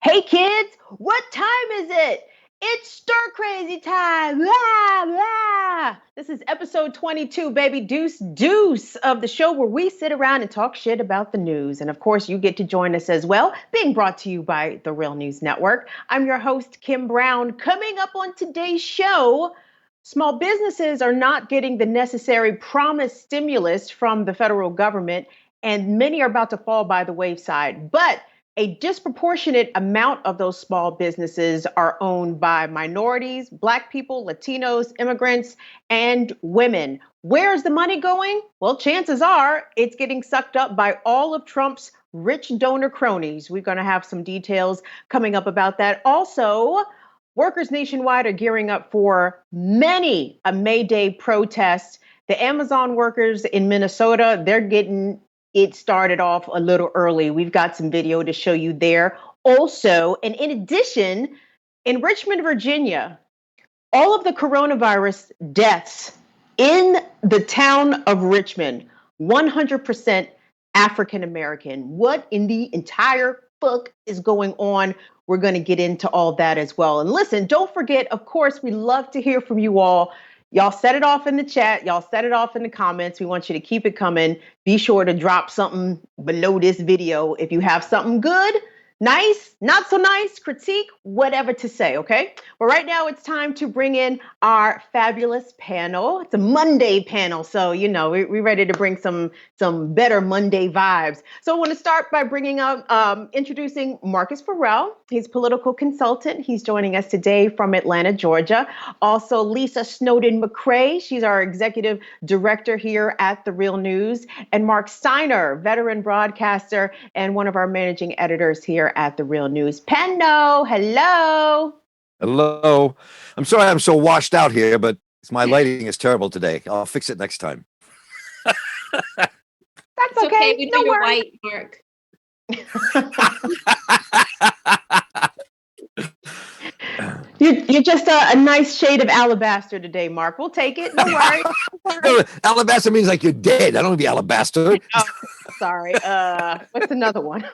Hey kids, what time is it? It's stir crazy time. Blah, blah. This is episode 22, baby. Deuce of the show where we sit around and talk shit about the news. And of course, you get to join us as well, being brought to you by the Real News Network. I'm your host, Kim Brown. Coming up on today's show, small businesses are not getting the necessary promised stimulus from the federal government, and many are about to fall by the wayside. But a disproportionate amount of those small businesses are owned by minorities, Black people, Latinos, immigrants, and women. Where's the money going? Well, chances are it's getting sucked up by all of Trump's rich donor cronies. We're going to have some details coming up about that. Also, workers nationwide are gearing up for many a May Day protest. The Amazon workers in Minnesota, they're getting it started off a little early. We've got some video to show you there. Also, and in addition, in Richmond, Virginia, all of the coronavirus deaths in the town of Richmond, 100% African American. What in the entire fuck is going on? We're going to get into all that as well. And listen, don't forget, of course, we love to hear from you all. Y'all set it off in the chat. Y'all set it off in the comments. We want you to keep it coming. Be sure to drop something below this video if you have something good, nice, not so nice, critique, whatever to say, okay? But right now it's time to bring in our fabulous panel. It's a Monday panel, so you know we're ready to bring some better Monday vibes. So I want to start by bringing up, introducing Marcus Ferrell. He's a political consultant. He's joining us today from Atlanta, Georgia. Also, Lisa Snowden-McCray. She's our executive director here at The Real News. And Marc Steiner, veteran broadcaster and one of our managing editors here at The Real News. Penno, hello. Hello. I'm sorry I'm so washed out here, but my lighting is terrible today. I'll fix it next time. That's It's okay. We No know you're worries. white, Marc. You're just a nice shade of alabaster today, Marc. We'll take it. No worries. No, alabaster means like you're dead. I don't want to be alabaster. Oh, sorry. What's another one?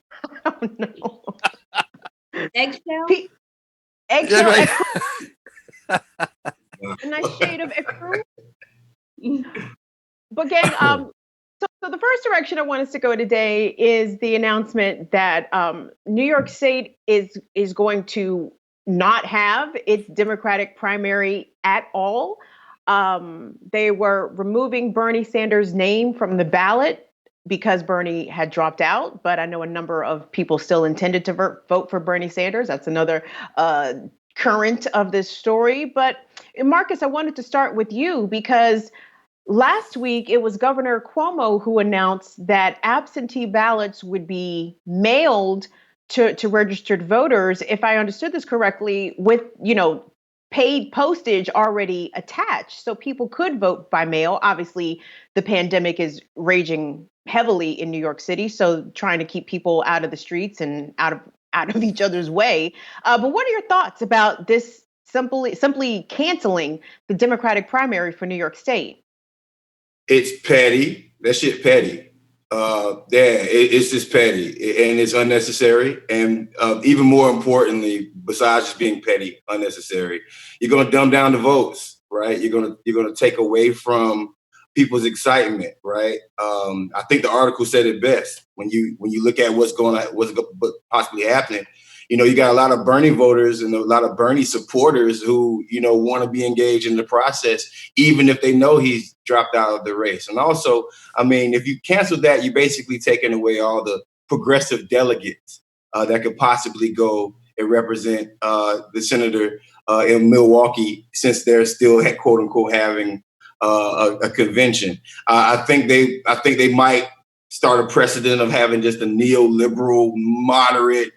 I don't know. Eggshell? Eggshell. Right. A nice shade of ecru. But again, so the first direction I want us to go today is the announcement that New York State is going to not have its Democratic primary at all. They were removing Bernie Sanders' name from the ballot because Bernie had dropped out, but I know a number of people still intended to vote for Bernie Sanders. That's another current of this story. But Marcus, I wanted to start with you because last week it was Governor Cuomo who announced that absentee ballots would be mailed to registered voters, if I understood this correctly, with, paid postage already attached. So people could vote by mail. Obviously, the pandemic is raging heavily in New York City, so trying to keep people out of the streets and out of each other's way. But what are your thoughts about this simply canceling the Democratic primary for New York State? It's petty. That shit petty. It's just petty and it's unnecessary. And even more importantly, besides just being petty, unnecessary, you're going to dumb down the votes, right? You're going to take away from people's excitement, right? I think the article said it best. When you look at what's possibly happening, you got a lot of Bernie voters and a lot of Bernie supporters who, want to be engaged in the process, even if they know he's dropped out of the race. And also, if you cancel that, you're basically taking away all the progressive delegates that could possibly go and represent the senator in Milwaukee, since they're still, quote unquote, having a convention. I think they might start a precedent of having just a neoliberal, moderate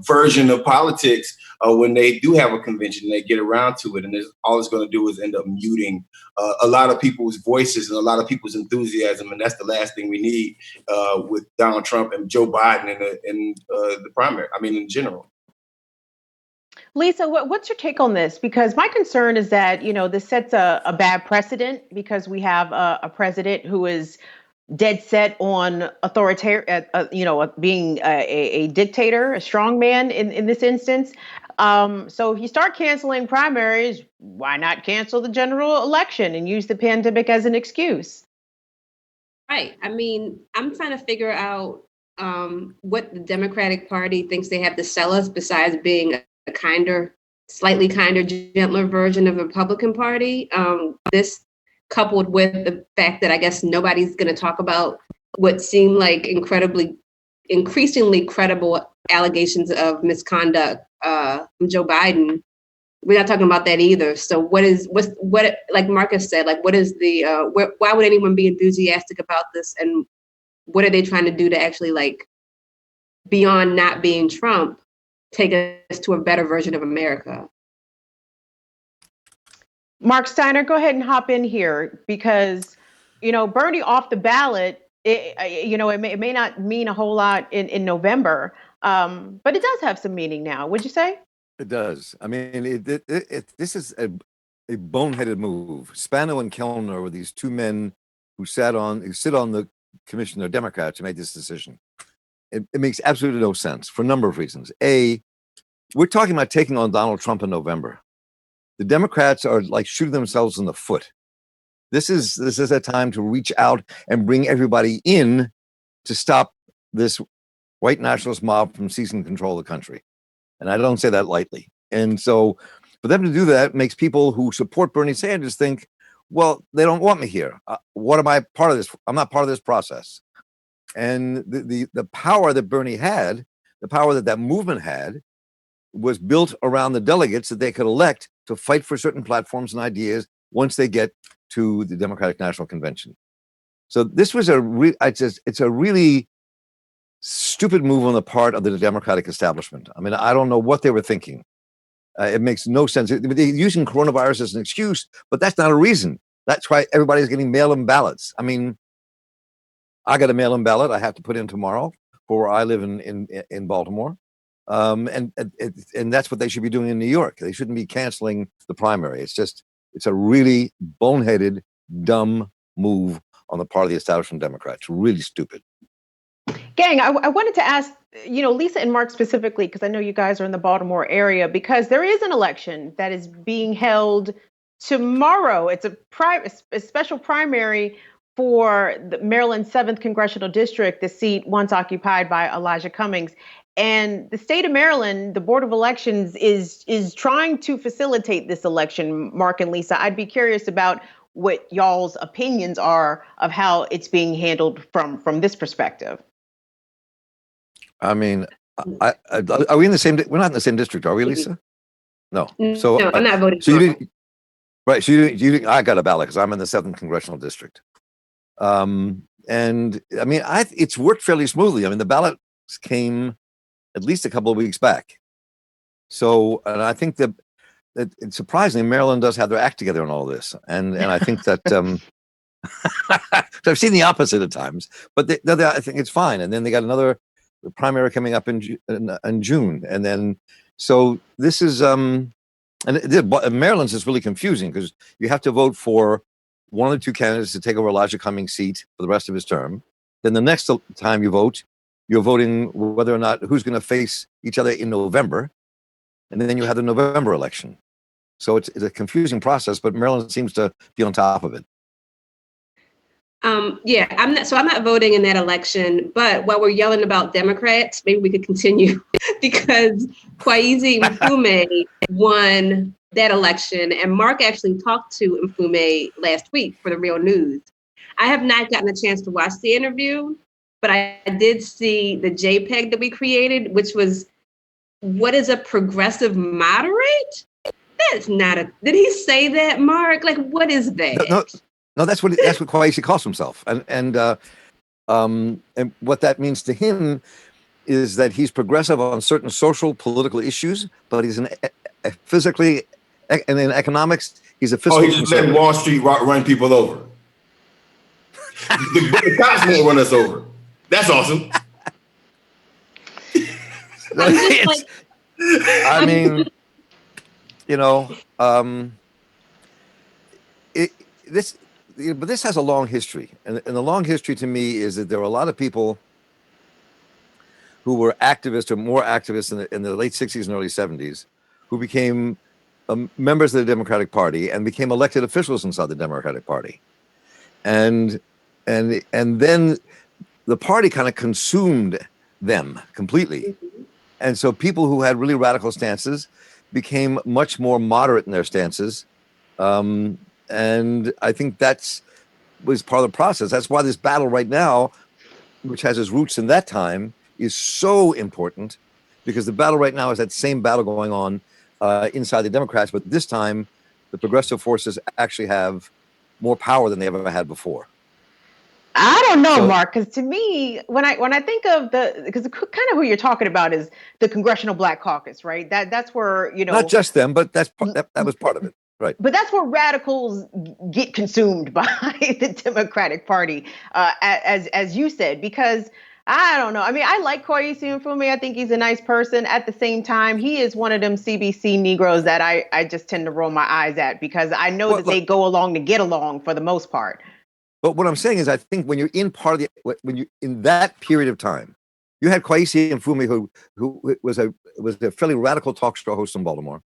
version of politics when they do have a convention. They get around to it, and all it's going to do is end up muting a lot of people's voices and a lot of people's enthusiasm, and that's the last thing we need with Donald Trump and Joe Biden in the primary. In general. Lisa, what's your take on this? Because my concern is that, this sets a bad precedent because we have a president who is dead set on authoritarian, being a dictator, a strong man in this instance. So if you start canceling primaries, why not cancel the general election and use the pandemic as an excuse? Right. I mean, I'm trying to figure out what the Democratic Party thinks they have to sell us besides being a slightly kinder, gentler version of the Republican Party. This coupled with the fact that I guess nobody's going to talk about what seem like increasingly credible allegations of misconduct from Joe Biden. We're not talking about that either. So what like Marcus said, like what is why would anyone be enthusiastic about this, and what are they trying to do to actually, like, beyond not being Trump, take us to a better version of America? Marc Steiner, go ahead and hop in here because, Bernie off the ballot, it may not mean a whole lot in November, but it does have some meaning now. Would you say? It does. I mean, this is a boneheaded move. Spano and Kellner were these two men who sit on the commission. They're Democrats who made this decision. It makes absolutely no sense for a number of reasons. A, we're talking about taking on Donald Trump in November. The Democrats are like shooting themselves in the foot. This is a time to reach out and bring everybody in to stop this white nationalist mob from seizing control of the country. And I don't say that lightly. And so for them to do that makes people who support Bernie Sanders think, well, they don't want me here. What am I part of this? I'm not part of this process. And the power that Bernie had, the power that movement had, was built around the delegates that they could elect to fight for certain platforms and ideas once they get to the Democratic National Convention. So this was it's a really stupid move on the part of the Democratic establishment. I mean, I don't know what they were thinking. It makes no sense. They're using coronavirus as an excuse, but that's not a reason. That's why everybody's getting mail-in ballots. I mean, I got a mail-in ballot I have to put in tomorrow for where I live in Baltimore. And that's what they should be doing in New York. They shouldn't be canceling the primary. It's a really boneheaded, dumb move on the part of the establishment Democrats. Really stupid. Gang, I wanted to ask, Lisa and Marc specifically, because I know you guys are in the Baltimore area, because there is an election that is being held tomorrow. It's a special primary for the Maryland 7th Congressional District, the seat once occupied by Elijah Cummings. And the state of Maryland, the Board of Elections is trying to facilitate this election, Marc and Lisa. I'd be curious about what y'all's opinions are of how it's being handled from this perspective. I mean, are we in the same? We're not in the same district, are we, Lisa? No. So no, I'm not voting. So you didn't, right? So you didn't. I got a ballot because I'm in the 7th Congressional District. And I mean, it's worked fairly smoothly. I mean, the ballots came at least a couple of weeks back. So, and I think that it's surprisingly Maryland does have their act together on all this, and I think that I've seen the opposite at times, but I think it's fine. And then they got another primary coming up in June, and then so this is Maryland's is really confusing because you have to vote for one of the two candidates to take over Elijah Cummings' seat for the rest of his term. Then the next time you vote, you're voting whether or not who's going to face each other in November, and then you have the November election. So it's a confusing process, but Maryland seems to be on top of it. Yeah, I'm not voting in that election, but while we're yelling about Democrats, maybe we could continue because Kwesi Mfume won that election, and Marc actually talked to Mfume last week for The Real News. I have not gotten a chance to watch the interview, but I did see the JPEG that we created, which was, what is a progressive moderate? That's not did he say that, Marc? Like, what is that? No, that's what Kwesi calls himself, and what that means to him is that he's progressive on certain social, political issues, but he's physically, and in economics, he's a fiscal. Oh, he's just letting Wall Street run people over. the cops won't run us over. That's awesome. I mean, but this has a long history, and the long history to me is that there were a lot of people who were activists or more activists in the late 60s and early 70s who became members of the Democratic Party and became elected officials inside the Democratic Party. And then the party kind of consumed them completely. And so people who had really radical stances became much more moderate in their stances. And I think was part of the process. That's why this battle right now, which has its roots in that time, is so important, because the battle right now is that same battle going on inside the Democrats, but this time the progressive forces actually have more power than they ever had before. I don't know, So- Mark, because to me, when I think of because kind of who you're talking about is the Congressional Black Caucus, right? That's where, Not just them, but that was part of it, right? But that's where radicals get consumed by the Democratic Party, as you said, because I don't know. I mean, I like Kwesi Mfume. I think he's a nice person. At the same time, he is one of them CBC Negroes that I just tend to roll my eyes at, because I know Well, that they go along to get along for the most part. But what I'm saying is, I think when you're in when you in that period of time, you had Kwesi Mfume, who was a fairly radical talk show host in Baltimore,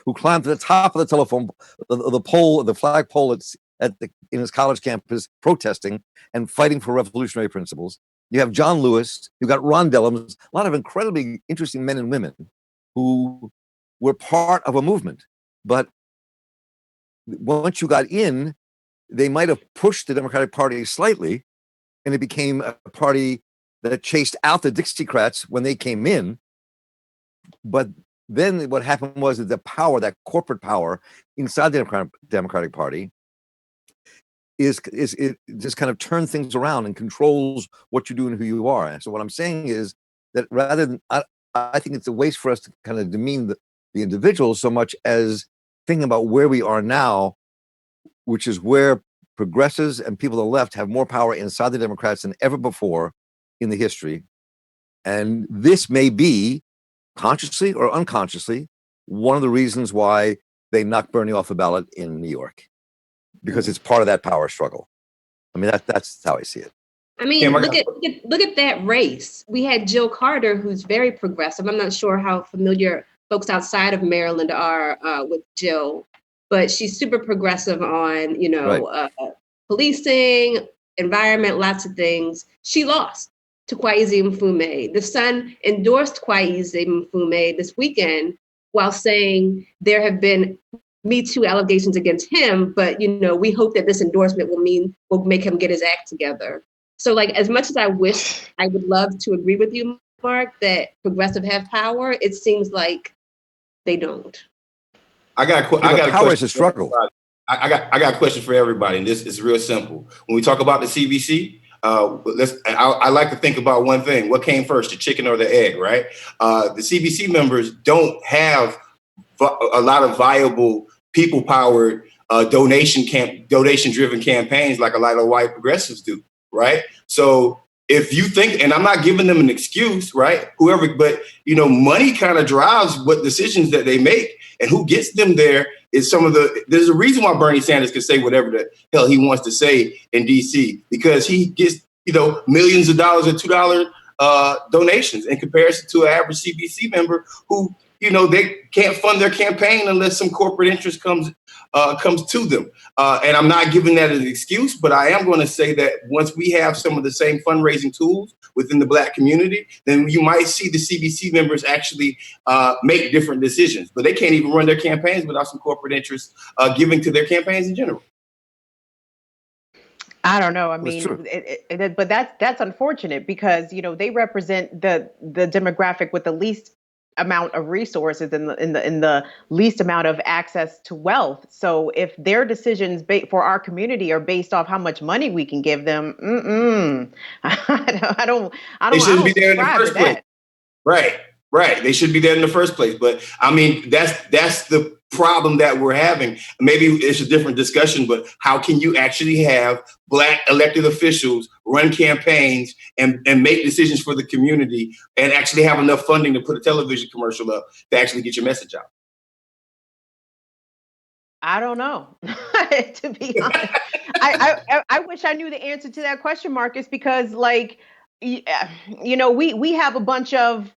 who climbed to the top of the telephone, the flag pole in his college campus, protesting and fighting for revolutionary principles. You have John Lewis, you got Ron Dellums, a lot of incredibly interesting men and women who were part of a movement. But once you got in, they might have pushed the Democratic Party slightly, and it became a party that chased out the Dixiecrats when they came in. But then what happened was that the power, that corporate power inside the Democratic Party, it just kind of turns things around and controls what you do and who you are. And so what I'm saying is that rather than, I think it's a waste for us to kind of demean the individuals so much as thinking about where we are now, which is where progressives and people on the left have more power inside the Democrats than ever before in the history. And this may be, consciously or unconsciously, one of the reasons why they knocked Bernie off the ballot in New York, because it's part of that power struggle. I mean, that's how I see it. I mean, look at that race. We had Jill Carter, who's very progressive. I'm not sure how familiar folks outside of Maryland are with Jill, but she's super progressive on, right. Policing, environment, lots of things. She lost to Kwesi Mfume. The Sun endorsed Kwesi Mfume this weekend while saying there have been Me Too allegations against him, but we hope that this endorsement will make him get his act together. So, like, as much as I wish I would love to agree with you, Mark, that progressive have power, it seems like they don't. I got a power is a struggle. I got a question for everybody, and this is real simple. When we talk about the CBC, I like to think about one thing: what came first, the chicken or the egg? Right? The CBC members don't have a lot of viable, people-powered, donation-driven campaigns like a lot of white progressives do. Right? So if you think, and I'm not giving them an excuse, right? But money kind of drives what decisions that they make, and who gets them there is there's a reason why Bernie Sanders can say whatever the hell he wants to say in DC, because he gets, millions of dollars and $2 donations in comparison to an average CBC member who, they can't fund their campaign unless some corporate interest comes to them. And I'm not giving that as an excuse, but I am going to say that once we have some of the same fundraising tools within the Black community, then you might see the CBC members actually make different decisions. But they can't even run their campaigns without some corporate interests giving to their campaigns in general. I don't know. I mean, but that's unfortunate, because they represent the demographic with the least amount of resources and in the least amount of access to wealth. So if their decisions for our community are based off how much money we can give them, I don't They shouldn't be there in the first place. Right. They should be there in the first place. But I mean, that's the problem that we're having. Maybe it's a different discussion, but how can you actually have Black elected officials run campaigns and make decisions for the community and actually have enough funding to put a television commercial up to actually get your message out? I don't know. To be honest, I wish I knew the answer to that question, Marcus, because like, we have a bunch of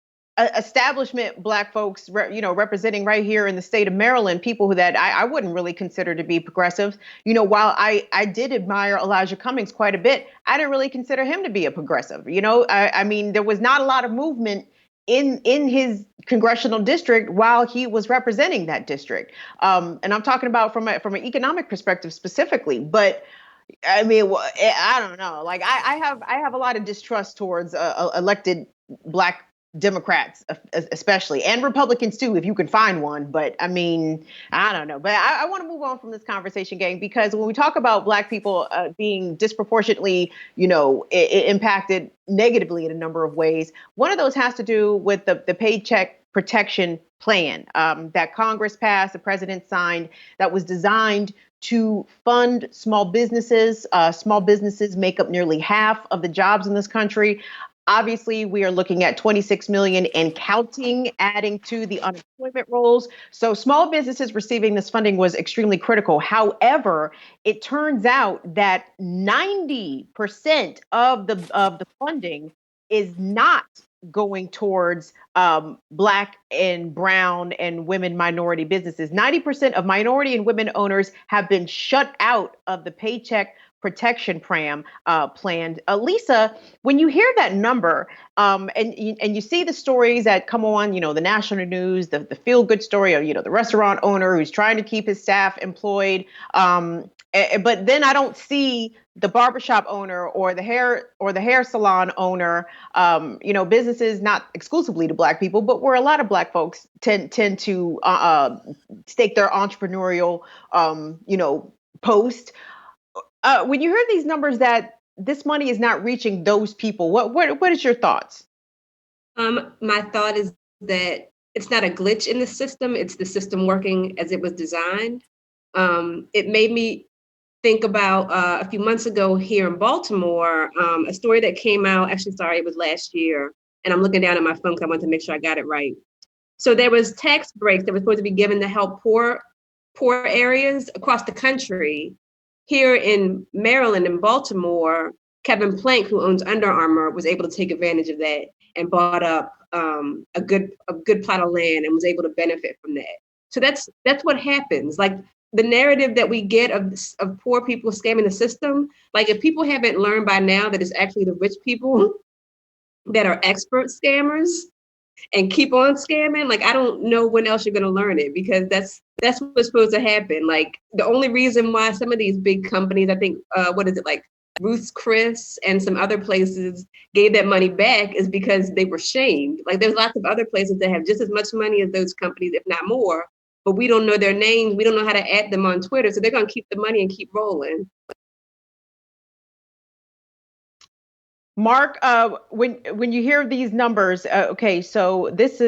establishment Black folks, representing right here in the state of Maryland, people that I wouldn't really consider to be progressive. While I did admire Elijah Cummings quite a bit, I didn't really consider him to be a progressive. I mean, there was not a lot of movement in his congressional district while he was representing that district. And I'm talking about from an economic perspective specifically. But I mean, I don't know. Like I have a lot of distrust towards elected Black Democrats, especially, and Republicans too, if you can find one. But I mean, I don't know. But I want to move on from this conversation, gang, because when we talk about Black people being disproportionately, impacted negatively in a number of ways, one of those has to do with the Paycheck Protection Plan that Congress passed, the president signed, that was designed to fund small businesses. Small businesses make up nearly half of the jobs in this country. Obviously, we are looking at 26 million and counting, adding to the unemployment rolls. So small businesses receiving this funding was extremely critical. However, it turns out that 90% of the funding is not going towards Black and brown and women minority businesses. 90% of minority and women owners have been shut out of the Paycheck Protection plan. Lisa, when you hear that number, and you see the stories that come on, the national news, the feel good story of, the restaurant owner who's trying to keep his staff employed. But then I don't see the barbershop owner or the hair salon owner, businesses not exclusively to Black people, but where a lot of Black folks tend to stake their entrepreneurial, post. When you hear these numbers that this money is not reaching those people, what is your thoughts? My thought is that it's not a glitch in the system. It's the system working as it was designed. It made me think about a few months ago here in Baltimore, a story that came out, it was last year. And I'm looking down at my phone because I wanted to make sure I got it right. So there was tax breaks that were supposed to be given to help poor areas across the country. Here in Maryland and Baltimore, Kevin Plank, who owns Under Armour, was able to take advantage of that and bought up a good plot of land and was able to benefit from that. So that's what happens. Like the narrative that we get of poor people scamming the system, like if people haven't learned by now that it's actually the rich people that are expert scammers and keep on scamming, like I don't know when else you're going to learn it, because that's what's supposed to happen. Like the only reason why some of these big companies, I think, like Ruth's Chris and some other places gave that money back is because they were shamed. Like there's lots of other places that have just as much money as those companies, if not more, but we don't know their names. We don't know how to add them on Twitter. So they're going to keep the money and keep rolling. Marc, when you hear these numbers, okay, so this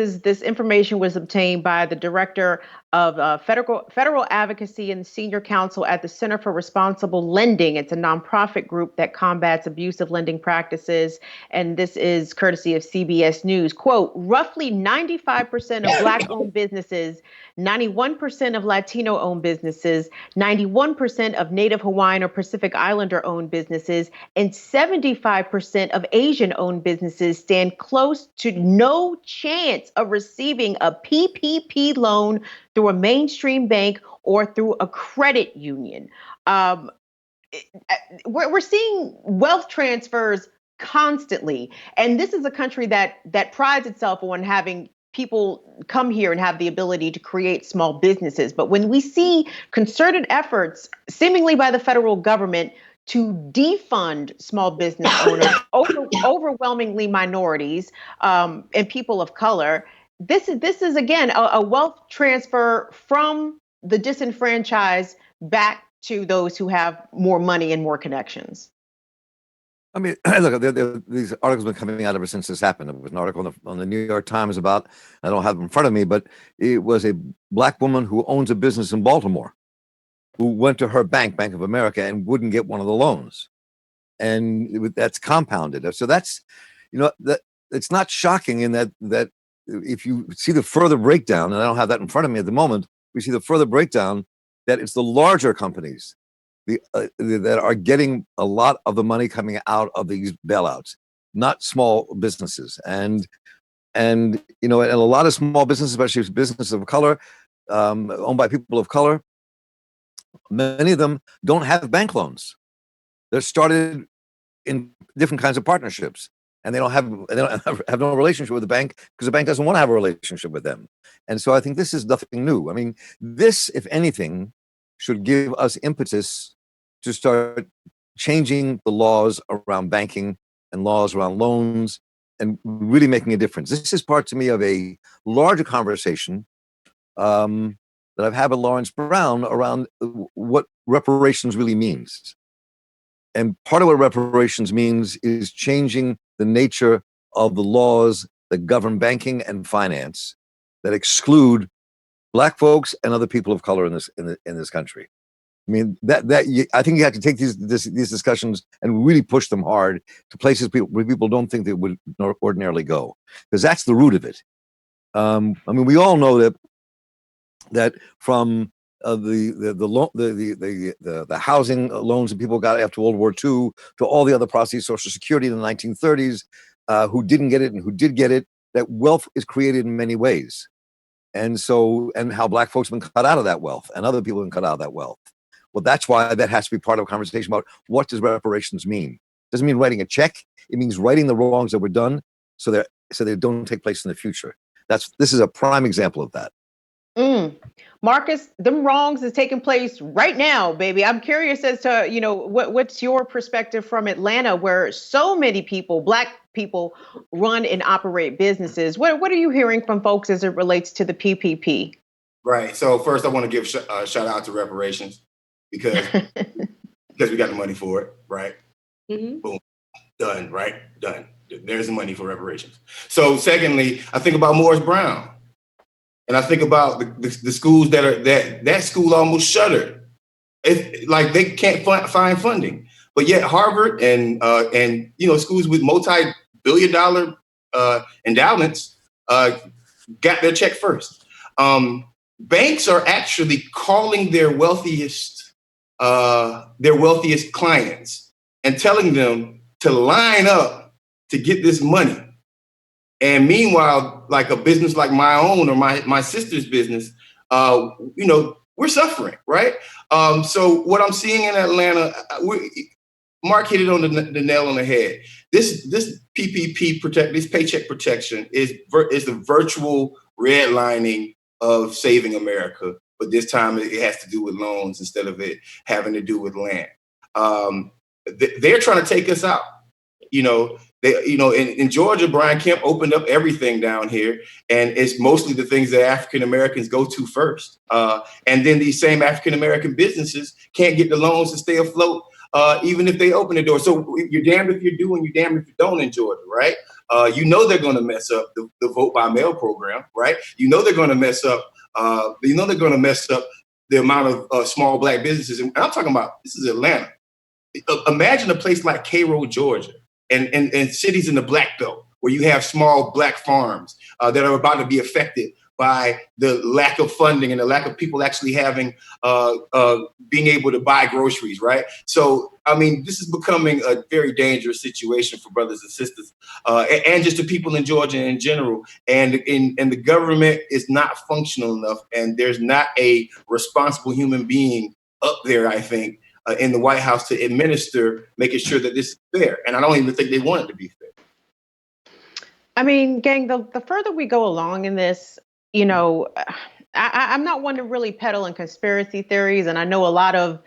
information was obtained by the director of federal advocacy and senior counsel at the Center for Responsible Lending. It's a nonprofit group that combats abusive lending practices, and this is courtesy of CBS News. Quote, roughly 95% of Black-owned businesses, 91% of Latino-owned businesses, 91% of Native Hawaiian or Pacific Islander-owned businesses, and 75% of Asian-owned businesses stand close to no chance of receiving a PPP loan through a mainstream bank or through a credit union. We're seeing wealth transfers constantly, and this is a country that prides itself on having people come here and have the ability to create small businesses. But when we see concerted efforts, seemingly by the federal government, to defund small business owners, overwhelmingly minorities and people of color, this is again a wealth transfer from the disenfranchised back to those who have more money and more connections. I mean, look, these articles have been coming out ever since this happened. There was an article on the New York Times about, I don't have them in front of me, but it was a Black woman who owns a business in Baltimore who went to her bank, Bank of America, and wouldn't get one of the loans. And that's compounded. So that's, that it's not shocking in that if you see the further breakdown, and I don't have that in front of me at the moment, we see the further breakdown that it's the larger companies that are getting a lot of the money coming out of these bailouts, not small businesses. And and a lot of small businesses, especially businesses of color, owned by people of color, many of them don't have bank loans. They're started in different kinds of partnerships, and they don't have no relationship with the bank because the bank doesn't want to have a relationship with them. And so I think this is nothing new. I mean, this, if anything, should give us impetus to start changing the laws around banking and laws around loans and really making a difference. This is part to me of a larger conversation that I've had with Lawrence Brown around what reparations really means. And part of what reparations means is changing the nature of the laws that govern banking and finance that exclude Black folks and other people of color in this country. I mean, I think you have to take these discussions and really push them hard to places where people don't think they would ordinarily go, because that's the root of it. I mean, we all know that from the housing loans that people got after World War II to all the other processes, Social Security in the 1930s, who didn't get it and who did get it, that wealth is created in many ways. And how Black folks have been cut out of that wealth and other people have been cut out of that wealth. Well, that's why that has to be part of a conversation about what does reparations mean. It doesn't mean writing a check. It means righting the wrongs that were done so they don't take place in the future. This is a prime example of that. Marcus, them wrongs is taking place right now, baby. I'm curious as to, what's your perspective from Atlanta, where so many people, Black people, run and operate businesses. What are you hearing from folks as it relates to the PPP? Right. So first, I want to give a shout out to reparations because we got the money for it. Right. Mm-hmm. Boom. Done. Right. Done. There's the money for reparations. So secondly, I think about Morris Brown. And I think about the schools that school almost shuttered. It's like they can't find funding, but yet Harvard and schools with multi-billion-dollar endowments got their check first. Banks are actually calling their wealthiest clients and telling them to line up to get this money. And meanwhile, like a business like my own or my sister's business, we're suffering, right? So what I'm seeing in Atlanta, Marc hit it on the nail on the head. This PPP this paycheck protection is the virtual redlining of saving America, but this time it has to do with loans instead of it having to do with land. They're trying to take us out. In Georgia, Brian Kemp opened up everything down here, and it's mostly the things that African Americans go to first. And then these same African American businesses can't get the loans to stay afloat, even if they open the door. So you're damned if you do and you're damned if you don't in Georgia, right? They're going to mess up the vote by mail program, right? They're going to mess up. The amount of small Black businesses, and I'm talking about this is Atlanta. Imagine a place like Cairo, Georgia. And cities in the Black Belt where you have small Black farms that are about to be affected by the lack of funding and the lack of people actually having being able to buy groceries, right? So, I mean, this is becoming a very dangerous situation for brothers and sisters and just the people in Georgia in general. And the government is not functional enough, and there's not a responsible human being up there, I think, in the White House to administer, making sure that this is fair. And I don't even think they want it to be fair. I mean, gang, the further we go along in this, I'm not one to really peddle in conspiracy theories. And I know a lot of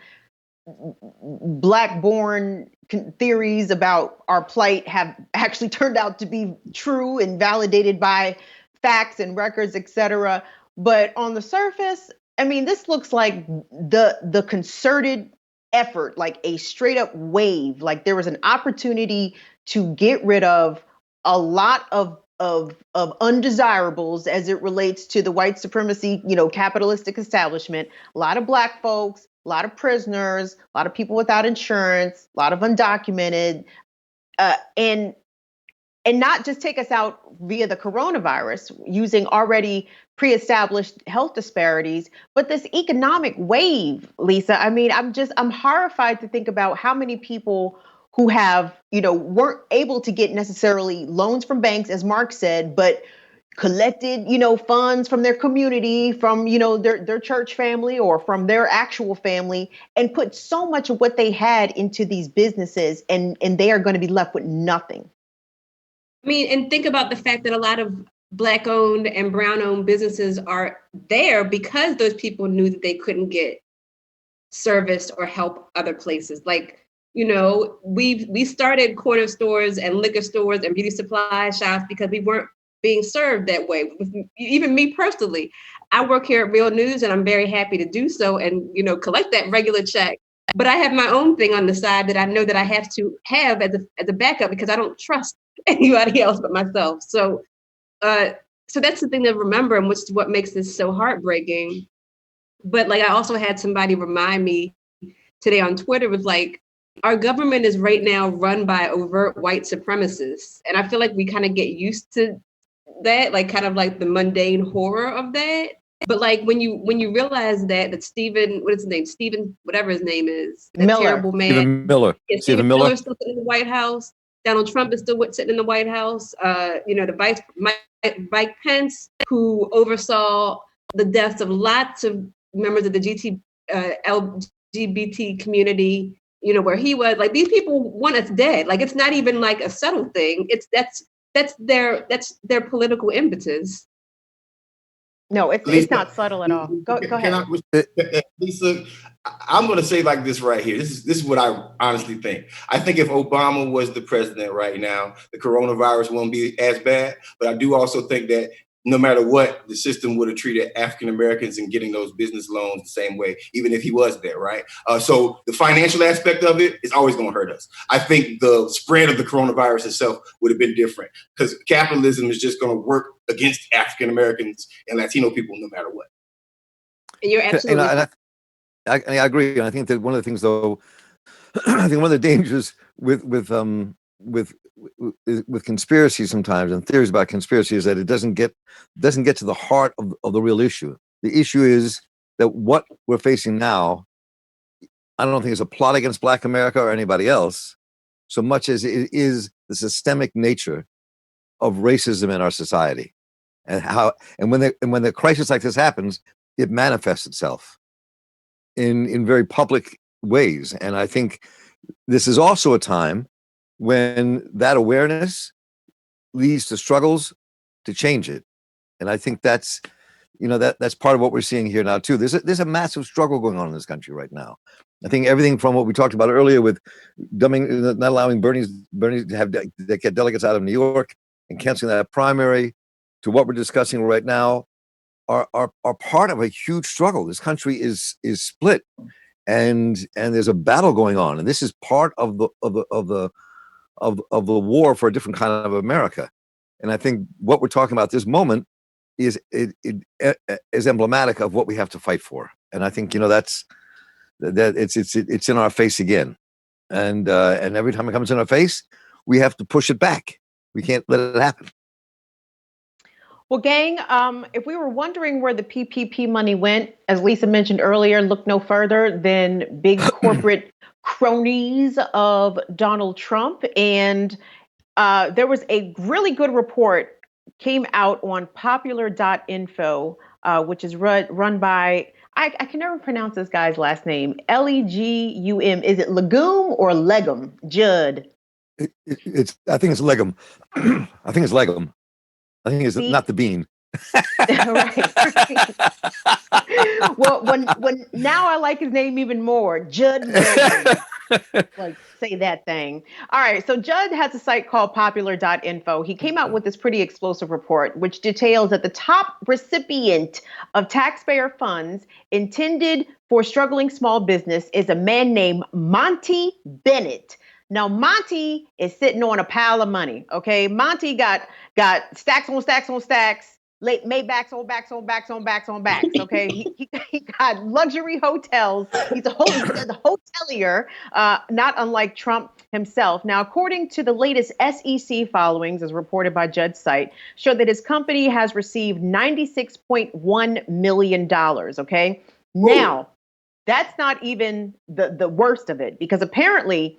Black-born theories about our plight have actually turned out to be true and validated by facts and records, et cetera. But on the surface, I mean, this looks like the concerted effort, like a straight up wave. Like there was an opportunity to get rid of a lot of undesirables as it relates to the white supremacy, capitalistic establishment. A lot of Black folks, a lot of prisoners, a lot of people without insurance, a lot of undocumented, and and not just take us out via the coronavirus using already pre-established health disparities, but this economic wave, Lisa. I mean, I'm horrified to think about how many people who have, weren't able to get necessarily loans from banks, as Marc said, but collected, funds from their community, from, their church family or from their actual family, and put so much of what they had into these businesses, and they are going to be left with nothing. I mean, and think about the fact that a lot of Black owned and brown owned businesses are there because those people knew that they couldn't get service or help other places. Like, we started corner stores and liquor stores and beauty supply shops because we weren't being served that way. Even me personally, I work here at Real News, and I'm very happy to do so and, collect that regular check. But I have my own thing on the side that I know that I have to have as a backup because I don't trust anybody else but myself. So that's the thing to remember, and which is what makes this so heartbreaking. But like, I also had somebody remind me today on Twitter, was like, our government is right now run by overt white supremacists. And I feel like we kind of get used to that, like kind of like the mundane horror of that. But like when you realize that Stephen, what is his name? Stephen, whatever his name is, that Miller. terrible man. Stephen Miller. Yeah, Stephen Miller is still sitting in the White House. Donald Trump is still sitting in the White House. The Mike Pence, who oversaw the deaths of lots of members of the LGBT community, where he was, like, these people want us dead. Like, it's not even like a subtle thing. That's their political impetus. No, it's not subtle at all. Go ahead. Lisa, I'm going to say like this right here. This is what I honestly think. I think if Obama was the president right now, the coronavirus won't be as bad. But I do also think that no matter what, the system would have treated African Americans and getting those business loans the same way, even if he was there, right? So the financial aspect of it is always going to hurt us. I think the spread of the coronavirus itself would have been different because capitalism is just going to work against African Americans and Latino people no matter what. And you're absolutely and I agree. And I think that one of the things, though, I think one of the dangers with conspiracy sometimes, and theories about conspiracy, is that it doesn't get to the heart of the real issue. The issue is that what we're facing now, I don't think it's a plot against Black America or anybody else, so much as it is the systemic nature of racism in our society, and when the crisis like this happens, it manifests itself in very public ways. And I think this is also a time when that awareness leads to struggles to change it. And I think that's part of what we're seeing here now too. There's a massive struggle going on in this country right now. I think everything from what we talked about earlier with not allowing Bernie to get delegates out of New York and canceling that primary, to what we're discussing right now, are part of a huge struggle. This country is split, and there's a battle going on, and this is part of the war for a different kind of America. And I think what we're talking about this moment is emblematic of what we have to fight for. And I think it's in our face again, and every time it comes in our face, we have to push it back. We can't let it happen. Well, gang, if we were wondering where the PPP money went, as Lisa mentioned earlier, look no further than big corporate cronies of Donald Trump. And there was a really good report came out on popular.info, which is run by, I can never pronounce this guy's last name, Legum. Is it Legum or Legum? Judd. I think it's Legum. I think it's Legum. I think it's not the bean. Right. Well, when now I like his name even more, Judd. Like, say that thing. All right. So Judd has a site called popular.info. He came out with this pretty explosive report, which details that the top recipient of taxpayer funds intended for struggling small business is a man named Monty Bennett. Now, Monty is sitting on a pile of money. Okay. Monty got stacks on stacks on stacks. Maybachs on backs on backs on backs on backs. Okay, he got luxury hotels. He's a hotelier, not unlike Trump himself. Now, according to the latest SEC filings, as reported by Judd's site, show that his company has received $96.1 million. Okay, now that's not even the worst of it, because apparently,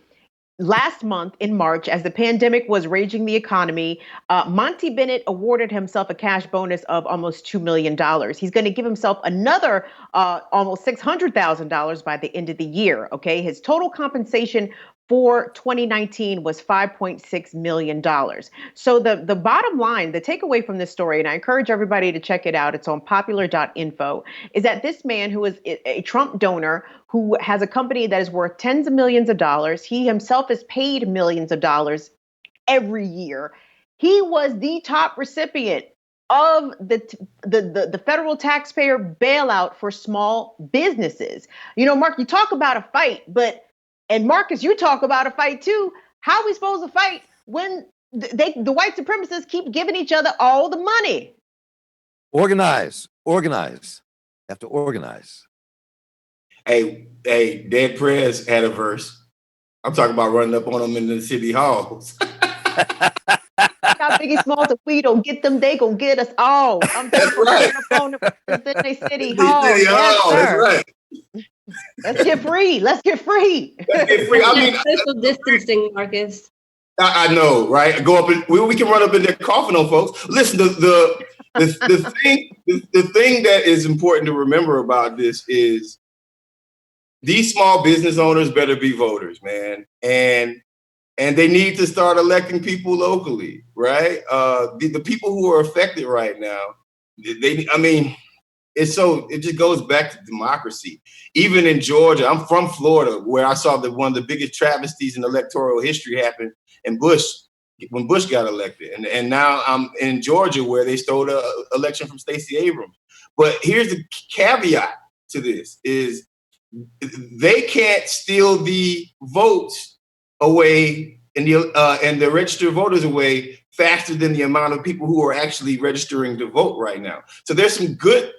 last month in March, as the pandemic was raging the economy, Monty Bennett awarded himself a cash bonus of almost $2 million. He's going to give himself another almost $600,000 by the end of the year. Okay, his total compensation for 2019 was $5.6 million. So the bottom line, the takeaway from this story, and I encourage everybody to check it out, it's on popular.info, is that this man, who is a Trump donor, who has a company that is worth tens of millions of dollars, he himself is paid millions of dollars every year. He was the top recipient of the federal taxpayer bailout for small businesses. You know, Marc, you talk about a fight, and Marcus, you talk about a fight too. How are we supposed to fight when the white supremacists keep giving each other all the money? Organize. Have to organize. Hey, Dead Prez had a verse. I'm talking about running up on them in the city halls. Got Biggie Smalls and we don't get them, they gonna get us all. I'm That's right. Up on the city hall. Yes, That's sir. right. Let's get free. Let's get free. I mean, social distancing, Marcus. I know, right? Go up and we can run up in there coughing on folks. Listen, the thing that is important to remember about this is these small business owners better be voters, man, and they need to start electing people locally, right? The people who are affected right now, it just goes back to democracy. Even in Georgia, I'm from Florida, where I saw that one of the biggest travesties in electoral history happened in when Bush got elected. And now I'm in Georgia, where they stole the election from Stacey Abrams. But here's the caveat to this is they can't steal the votes away and the registered voters away faster than the amount of people who are actually registering to vote right now. So there's some good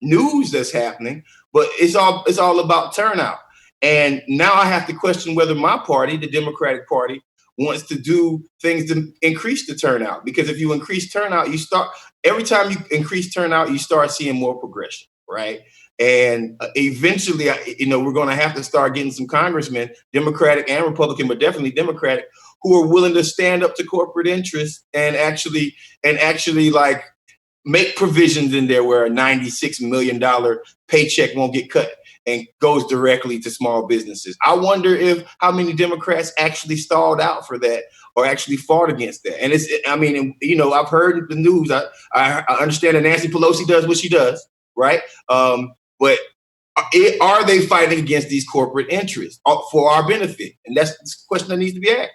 news that's happening, but it's all about turnout. And now I have to question whether my party, the Democratic Party, wants to do things to increase the turnout. Because if you increase turnout, every time you increase turnout, you start seeing more progression, right? And eventually, we're going to have to start getting some congressmen, Democratic and Republican, but definitely Democratic, who are willing to stand up to corporate interests and actually like make provisions in there where a $96 million paycheck won't get cut and goes directly to small businesses. I wonder how many Democrats actually stalled out for that or actually fought against that. And I've heard the news. I understand that Nancy Pelosi does what she does, right? But are they fighting against these corporate interests for our benefit? And that's the question that needs to be asked.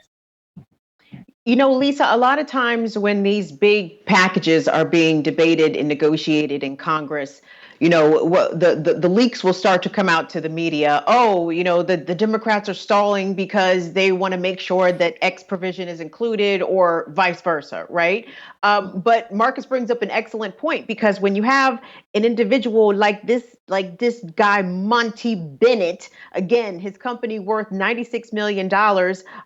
You know, Lisa, a lot of times when these big packages are being debated and negotiated in Congress, the leaks will start to come out to the media. Oh, the Democrats are stalling because they want to make sure that X provision is included or vice versa, right? But Marcus brings up an excellent point, because when you have an individual like this guy, Monty Bennett, again, his company worth $96 million,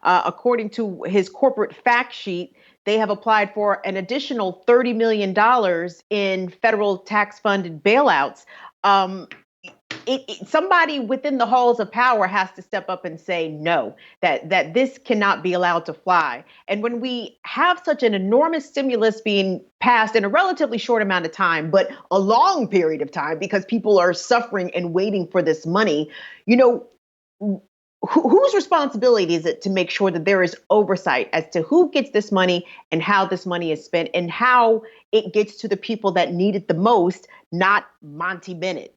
according to his corporate fact sheet. They have applied for an additional $30 million in federal tax-funded bailouts. Somebody within the halls of power has to step up and say no, that this cannot be allowed to fly. And when we have such an enormous stimulus being passed in a relatively short amount of time, but a long period of time, because people are suffering and waiting for this money, whose responsibility is it to make sure that there is oversight as to who gets this money and how this money is spent and how it gets to the people that need it the most, not Monty Bennett?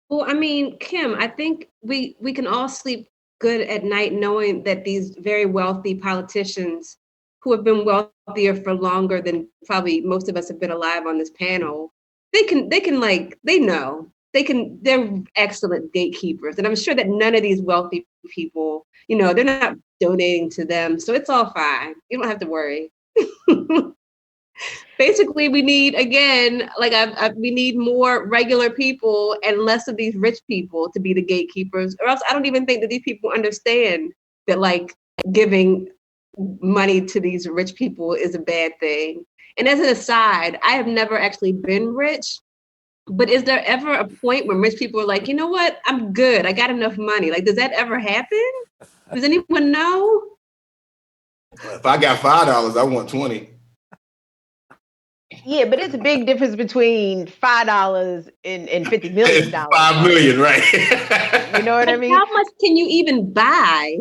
Well, I mean, Kim, I think we can all sleep good at night knowing that these very wealthy politicians who have been wealthier for longer than probably most of us have been alive on this panel, they're excellent gatekeepers. And I'm sure that none of these wealthy people, they're not donating to them. So it's all fine. You don't have to worry. basically we need, again, like we need more regular people and less of these rich people to be the gatekeepers, or else I don't even think that these people understand that like giving money to these rich people is a bad thing. And as an aside, I have never actually been rich, but is there ever a point when rich people are like, you know what, I'm good, I got enough money? Like, does that ever happen? Does anyone know? If I got $5, I want 20. Yeah, but it's a big difference between $5 and $50 million. $5 million, right? You know what I mean? How much can you even buy?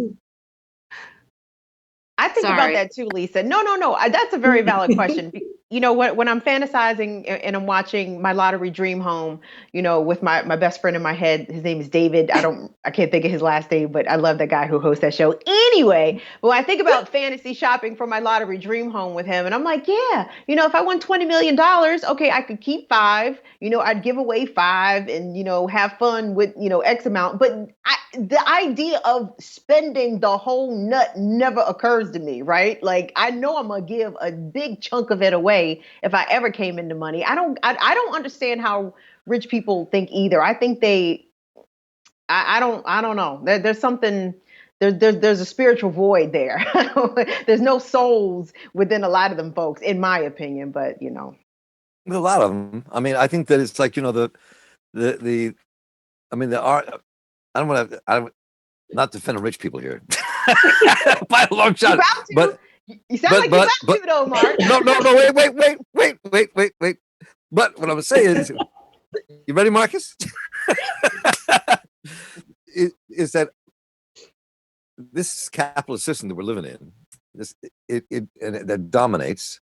I think about that too, Lisa. No. That's a very valid question. You know, when I'm fantasizing and I'm watching my lottery dream home, you know, with my best friend in my head, his name is David. I can't think of his last name, but I love that guy who hosts that show. Anyway, when I think about fantasy shopping for my lottery dream home with him, and I'm like, yeah, you know, if I won $20 million, okay, I could keep 5, you know, I'd give away 5 and, you know, have fun with, you know, X amount. But the idea of spending the whole nut never occurs to me, right? Like, I know I'm gonna give a big chunk of it away if I ever came into money. I don't understand how rich people think either. I think I don't know. There's something, there's a spiritual void there. There's no souls within a lot of them folks, in my opinion, but you know. A lot of them. I mean, I think that it's like, you know, I mean, there are, I don't not defending rich people here by a long shot, but you sound like you're about to though, Marc. No, wait. But what I'm saying is, you ready, Marcus? is that this capitalist system that we're living in, that dominates,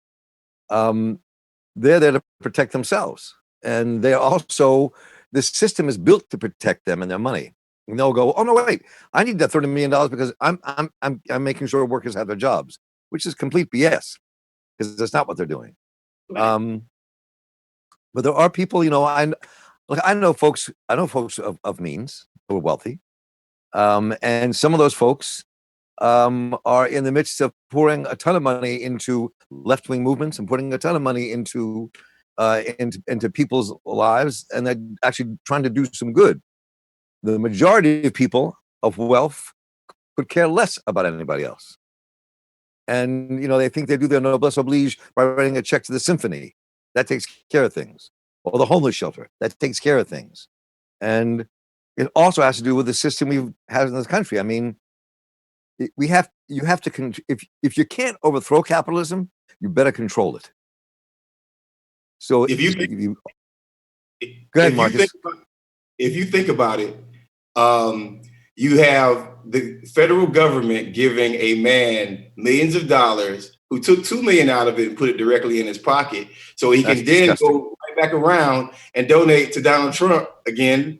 they're there to protect themselves, and they're also, this system is built to protect them and their money. And they'll go, oh no, wait, I need that $30 million because I'm making sure workers have their jobs, which is complete BS, because that's not what they're doing. Right. But there are people, you know, I know folks of means who are wealthy, and some of those folks are in the midst of pouring a ton of money into left-wing movements and putting a ton of money into people's lives, and they're actually trying to do some good. The majority of people of wealth could care less about anybody else. And, you know, they think they do their noblesse oblige by writing a check to the symphony. That takes care of things. Or the homeless shelter. That takes care of things. And it also has to do with the system we've had in this country. I mean, you have to, if you can't overthrow capitalism, you better control it. So go ahead, Marcus. If you think about it, you have the federal government giving a man millions of dollars who took $2 million out of it and put it directly in his pocket, so he can then go right back around and donate to Donald Trump again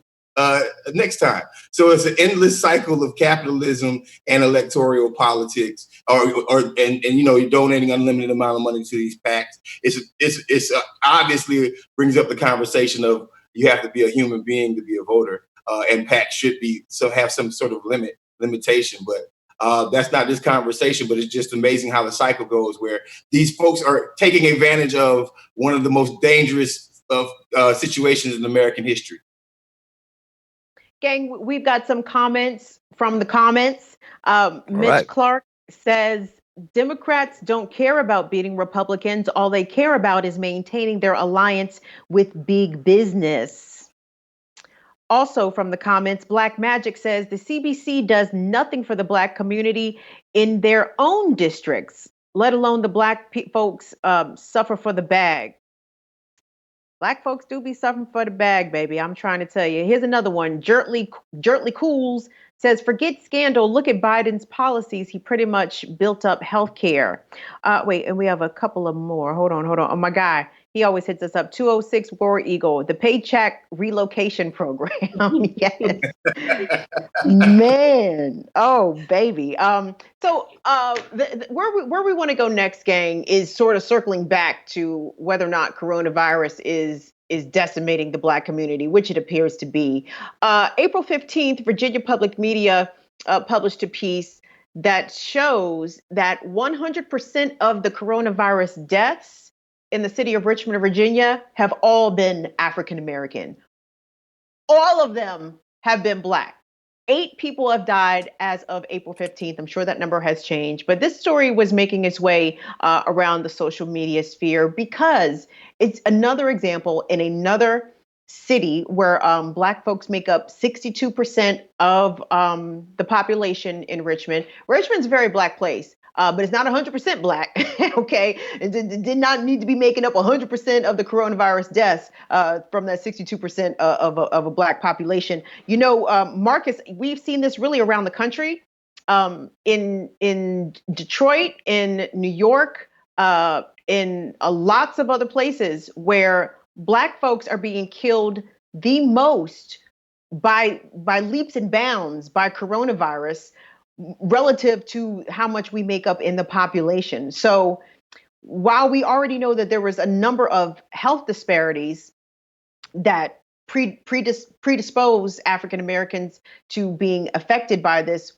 next time. So it's an endless cycle of capitalism and electoral politics, and you know, you're donating unlimited amount of money to these PACs. It's obviously brings up the conversation of you have to be a human being to be a voter. And PAC should have some sort of limitation, but that's not this conversation. But it's just amazing how the cycle goes, where these folks are taking advantage of one of the most dangerous of situations in American history. Gang, we've got some comments from the comments. Mitch Clark says, Democrats don't care about beating Republicans. All they care about is maintaining their alliance with big business. Also from the comments, Black Magic says the CBC does nothing for the Black community in their own districts, let alone the Black folks suffer for the bag. Black folks do be suffering for the bag, baby. I'm trying to tell you. Here's another one. Jertly Cools says, forget scandal. Look at Biden's policies. He pretty much built up healthcare. Wait, and we have a couple of more. Hold on. Oh, my guy. He always hits us up. 206 War Eagle, the paycheck relocation program. Yes. Man. Oh, baby. So where we want to go next, gang, is sort of circling back to whether or not coronavirus is decimating the Black community, which it appears to be. April 15th, Virginia Public Media published a piece that shows that 100% of the coronavirus deaths in the city of Richmond, Virginia, have all been African American. All of them have been Black. 8 people have died as of April 15th. I'm sure that number has changed, but this story was making its way around the social media sphere because it's another example in another city where Black folks make up 62% of the population in Richmond. Richmond's a very Black place. But it's not 100% Black, okay? It did not need to be making up 100% of the coronavirus deaths from that 62% of a Black population. You know, Marcus, we've seen this really around the country, in Detroit, in New York, in lots of other places where Black folks are being killed the most by leaps and bounds by coronavirus, relative to how much we make up in the population. So while we already know that there was a number of health disparities that predispose African Americans to being affected by this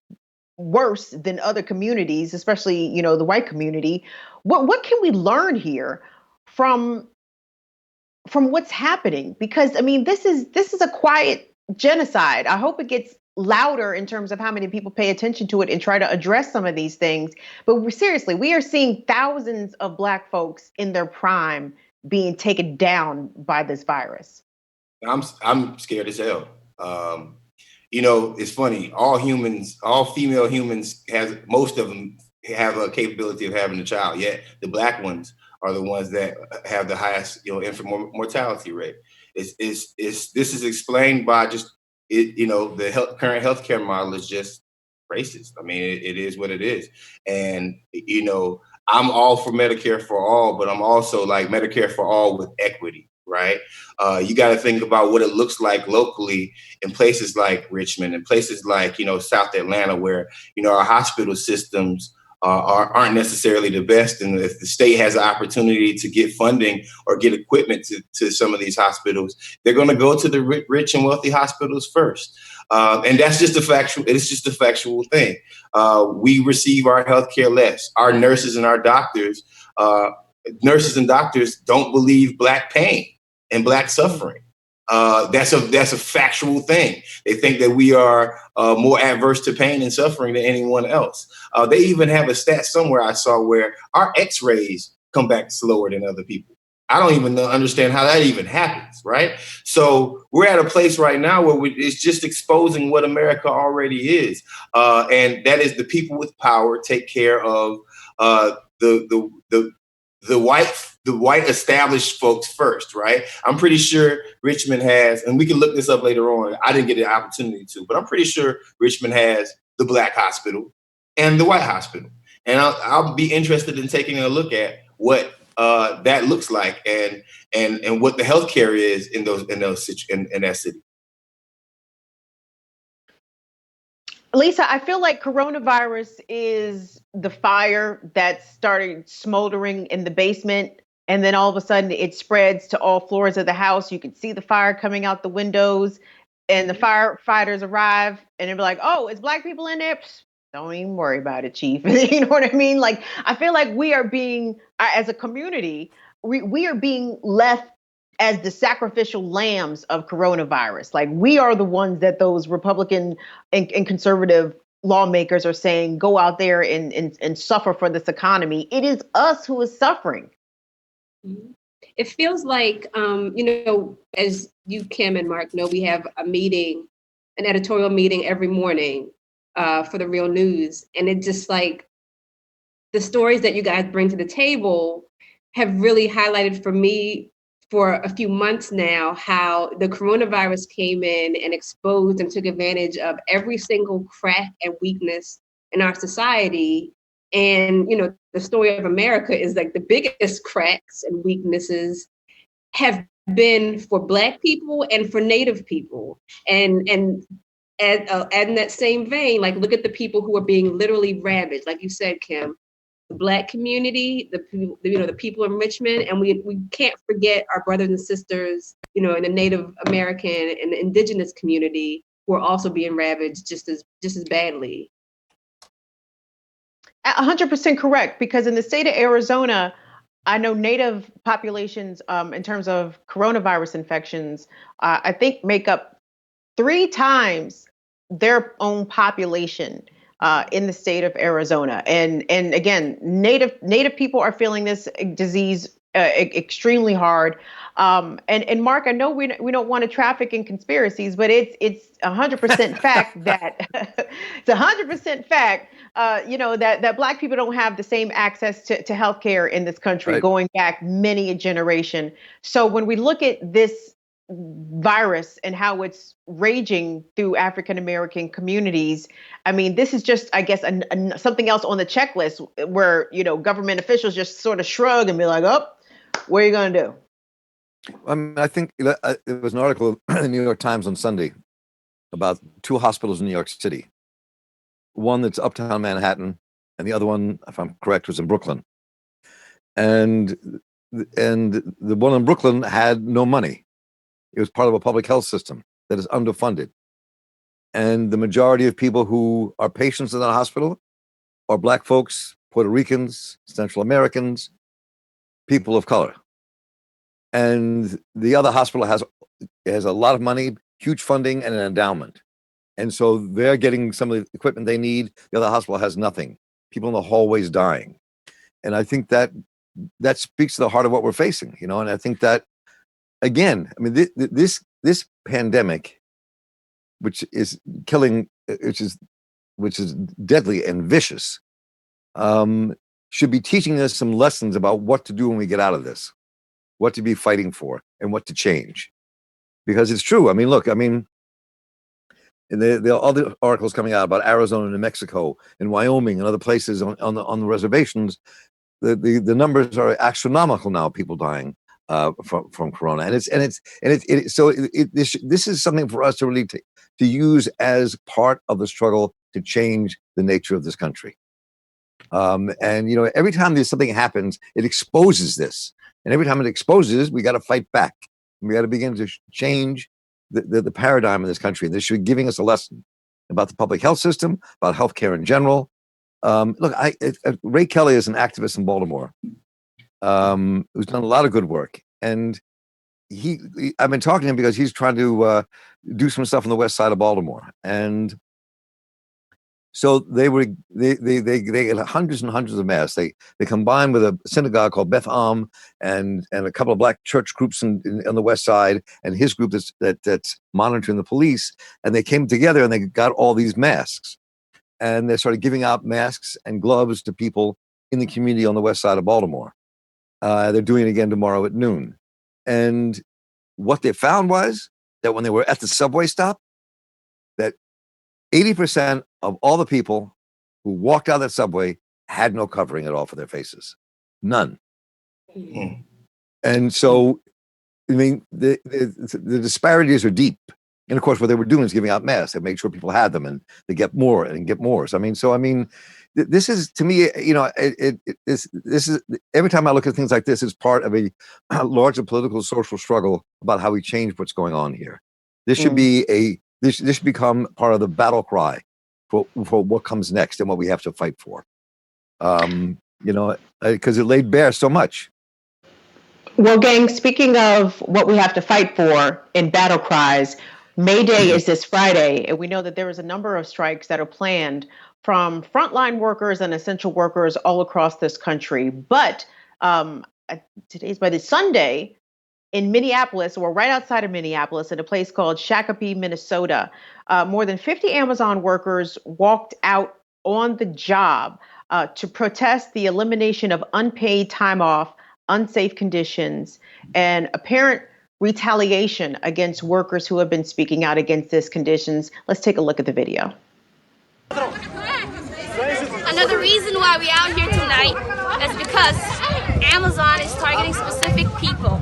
worse than other communities, especially, you know, the white community, what can we learn here from what's happening? Because I mean, this is a quiet genocide. I hope it gets louder in terms of how many people pay attention to it and try to address some of these things. But seriously, we are seeing thousands of Black folks in their prime being taken down by this virus. I'm scared as hell. You know, it's funny. All female humans most of them have a capability of having a child. Yet the Black ones are the ones that have the highest, you know, infant mortality rate. This is explained by just the current healthcare model is just racist. I mean, it is what it is. And, you know, I'm all for Medicare for all, but I'm also like Medicare for all with equity, right? You got to think about what it looks like locally in places like Richmond and places like, you know, South Atlanta, where, you know, our hospital systems aren't necessarily the best. And if the state has an opportunity to get funding or get equipment to some of these hospitals, they're going to go to the rich and wealthy hospitals first. And that's just it's just a factual thing. We receive our healthcare less. Our nurses and doctors don't believe Black pain and Black suffering. That's a factual thing. They think that we are more adverse to pain and suffering than anyone else. They even have a stat somewhere I saw where our X-rays come back slower than other people. I don't even understand how that even happens, right? So we're at a place right now where it's just exposing what America already is, and that is the people with power take care of the white established folks first, right? I'm pretty sure Richmond has, and we can look this up later on. I didn't get the opportunity to, but I'm pretty sure Richmond has the Black hospital and the white hospital. And I'll be interested in taking a look at what that looks like and what the healthcare is in that city. Lisa, I feel like coronavirus is the fire that started smoldering in the basement, and then all of a sudden it spreads to all floors of the house. You can see the fire coming out the windows, and the firefighters arrive, and they'll be like, "Oh, it's Black people in there? Psst, don't even worry about it, Chief." You know what I mean? Like, I feel like we are being, as a community, we are being left as the sacrificial lambs of coronavirus. Like, we are the ones that those Republican and conservative lawmakers are saying, go out there and suffer for this economy. It is us who is suffering. It feels like, as you, Kim and Marc, know, we have a meeting, an editorial meeting every morning for the Real News. And it's just like the stories that you guys bring to the table have really highlighted for me for a few months now how the coronavirus came in and exposed and took advantage of every single crack and weakness in our society. And, you know, the story of America is like the biggest cracks and weaknesses have been for Black people and for Native people. And in that same vein, like, look at the people who are being literally ravaged, like you said, Kim. The Black community, the people in Richmond, and we can't forget our brothers and sisters, you know, in the Native American and the Indigenous community who are also being ravaged just as badly. 100% correct, because in the state of Arizona, I know native populations, in terms of coronavirus infections, I think make up 3 times their own population in the state of Arizona. And again, native people are feeling this disease extremely hard. And Mark, I know we don't want to traffic in conspiracies, but it's 100% fact that it's 100% fact. That Black people don't have the same access to healthcare in this country, Right. going back many a generation. So when we look at this virus and how it's raging through African American communities, I mean, this is just, I guess, something else on the checklist where government officials just sort of shrug and be like, "Oh, what are you going to do?" I think there was an article in the New York Times on Sunday about 2 hospitals in New York City. One that's uptown Manhattan, and the other one, if I'm correct, was in Brooklyn. And the one in Brooklyn had no money. It was part of a public health system that is underfunded. And the majority of people who are patients in that hospital are Black folks, Puerto Ricans, Central Americans, people of color. And the other hospital has a lot of money, huge funding, and an endowment. And so they're getting some of the equipment they need. The other hospital has nothing. People in the hallways dying. And I think that speaks to the heart of what we're facing, And I think that, again, I mean, this pandemic, which is killing, which is deadly and vicious, should be teaching us some lessons about what to do when we get out of this, what to be fighting for, and what to change. Because it's true. I mean, look, and there are other articles coming out about Arizona, New Mexico, and Wyoming, and other places on the reservations. The numbers are astronomical now. People dying from corona, this is something for us to really to use as part of the struggle to change the nature of this country. Every time there's something happens, it exposes this, and every time it exposes, we got to fight back. We got to begin to change the paradigm in this country. This should be giving us a lesson about the public health system, about healthcare in general. Look, Ray Kelly is an activist in Baltimore who's done a lot of good work, and I've been talking to him because he's trying to do some stuff on the west side of Baltimore, and so they get hundreds and hundreds of masks. They combine with a synagogue called Beth Am and a couple of Black church groups on the west side, and his group that's monitoring the police, and they came together and they got all these masks. And they started giving out masks and gloves to people in the community on the west side of Baltimore. They're doing it again tomorrow at noon. And what they found was that when they were at the subway stop, that 80% of all the people who walked out of that subway had no covering at all for their faces. None. Mm-hmm. And so, I mean, the disparities are deep. And of course, what they were doing is giving out masks. They made sure people had them, and they get more and get more. So I mean, this is, to me, this is, every time I look at things like this, it's part of a larger political social struggle about how we change what's going on here. This should be this should become part of the battle cry for what comes next and what we have to fight for. Because it laid bare so much. Well, gang, speaking of what we have to fight for in battle cries, May Day is this Friday, and we know that there is a number of strikes that are planned from frontline workers and essential workers all across this country. But today's by the Sunday in Minneapolis, or right outside of Minneapolis, in a place called Shakopee, Minnesota, more than 50 Amazon workers walked out on the job to protest the elimination of unpaid time off, unsafe conditions, and apparent retaliation against workers who have been speaking out against these conditions. Let's take a look at the video. Another reason why we're out here tonight is because Amazon is targeting specific people.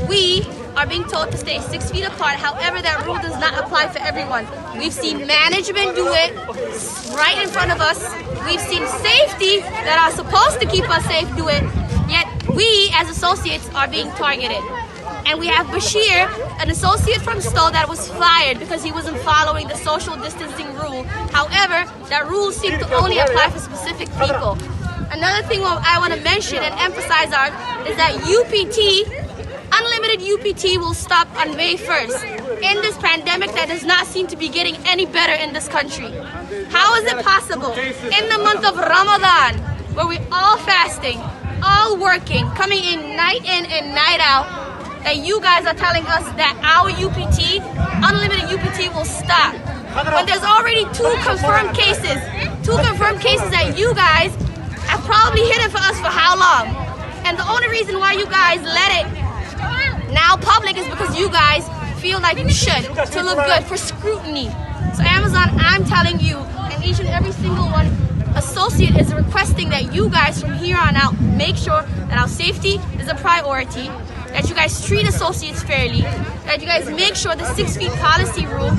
We are being told to stay 6 feet apart. However, that rule does not apply for everyone. We've seen management do it right in front of us. We've seen safety that are supposed to keep us safe do it. Yet we, as associates, are being targeted. And we have Bashir, an associate from Stowe, that was fired because he wasn't following the social distancing rule. However, that rule seemed to only apply for specific people. Another thing I want to mention and emphasize is that UPT, unlimited UPT, will stop on May 1st in this pandemic that does not seem to be getting any better in this country. How is it possible in the month of Ramadan, where we're all fasting, all working, coming in and night out, that you guys are telling us that our UPT, unlimited UPT, will stop? When there's already two confirmed cases that you guys have probably hidden for us for how long? And the only reason why you guys let it now public is because you guys feel like you should, to look good, for scrutiny. So Amazon, I'm telling you, and each and every single one associate is requesting that you guys from here on out make sure that our safety is a priority, that you guys treat associates fairly, that you guys make sure the 6 feet policy rule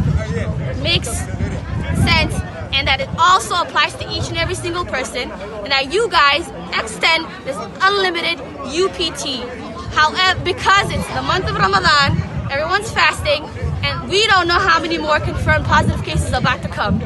makes sense, and that it also applies to each and every single person, and that you guys extend this unlimited UPT. However, because it's the month of Ramadan, everyone's fasting, and we don't know how many more confirmed positive cases are about to come.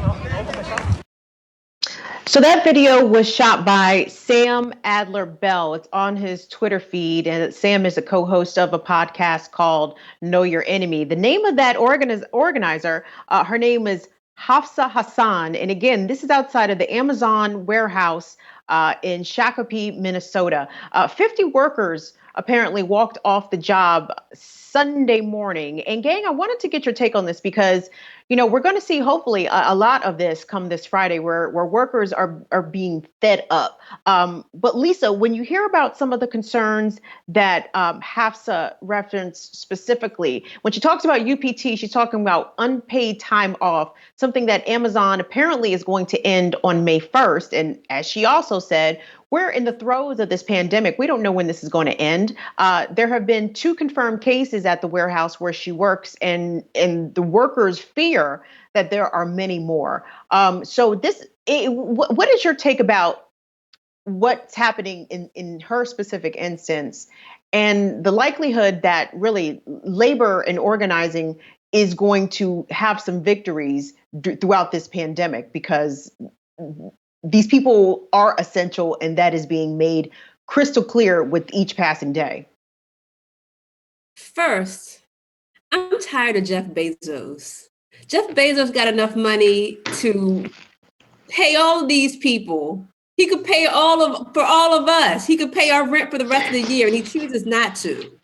So that video was shot by Sam Adler-Bell. It's on his Twitter feed, and Sam is a co-host of a podcast called Know Your Enemy. The name of that organizer, her name is Hafsa Hassan. And again, this is outside of the Amazon warehouse in Shakopee, Minnesota. 50 workers apparently walked off the job Sunday morning. And gang, I wanted to get your take on this because, you know, we're going to see hopefully a lot of this come this Friday where workers are being fed up. But Lisa, when you hear about some of the concerns that Hafsa referenced specifically, when she talks about UPT, she's talking about unpaid time off, something that Amazon apparently is going to end on May 1st. And as she also said, we're in the throes of this pandemic. We don't know when this is going to end. There have been 2 confirmed cases at the warehouse where she works, and the workers fear that there are many more. So what is your take about what's happening in her specific instance, and the likelihood that really labor and organizing is going to have some victories throughout this pandemic, because these people are essential, and that is being made crystal clear with each passing day? First, I'm tired of Jeff Bezos. Jeff Bezos got enough money to pay all these people. He could pay for all of us. He could pay our rent for the rest of the year, and he chooses not to.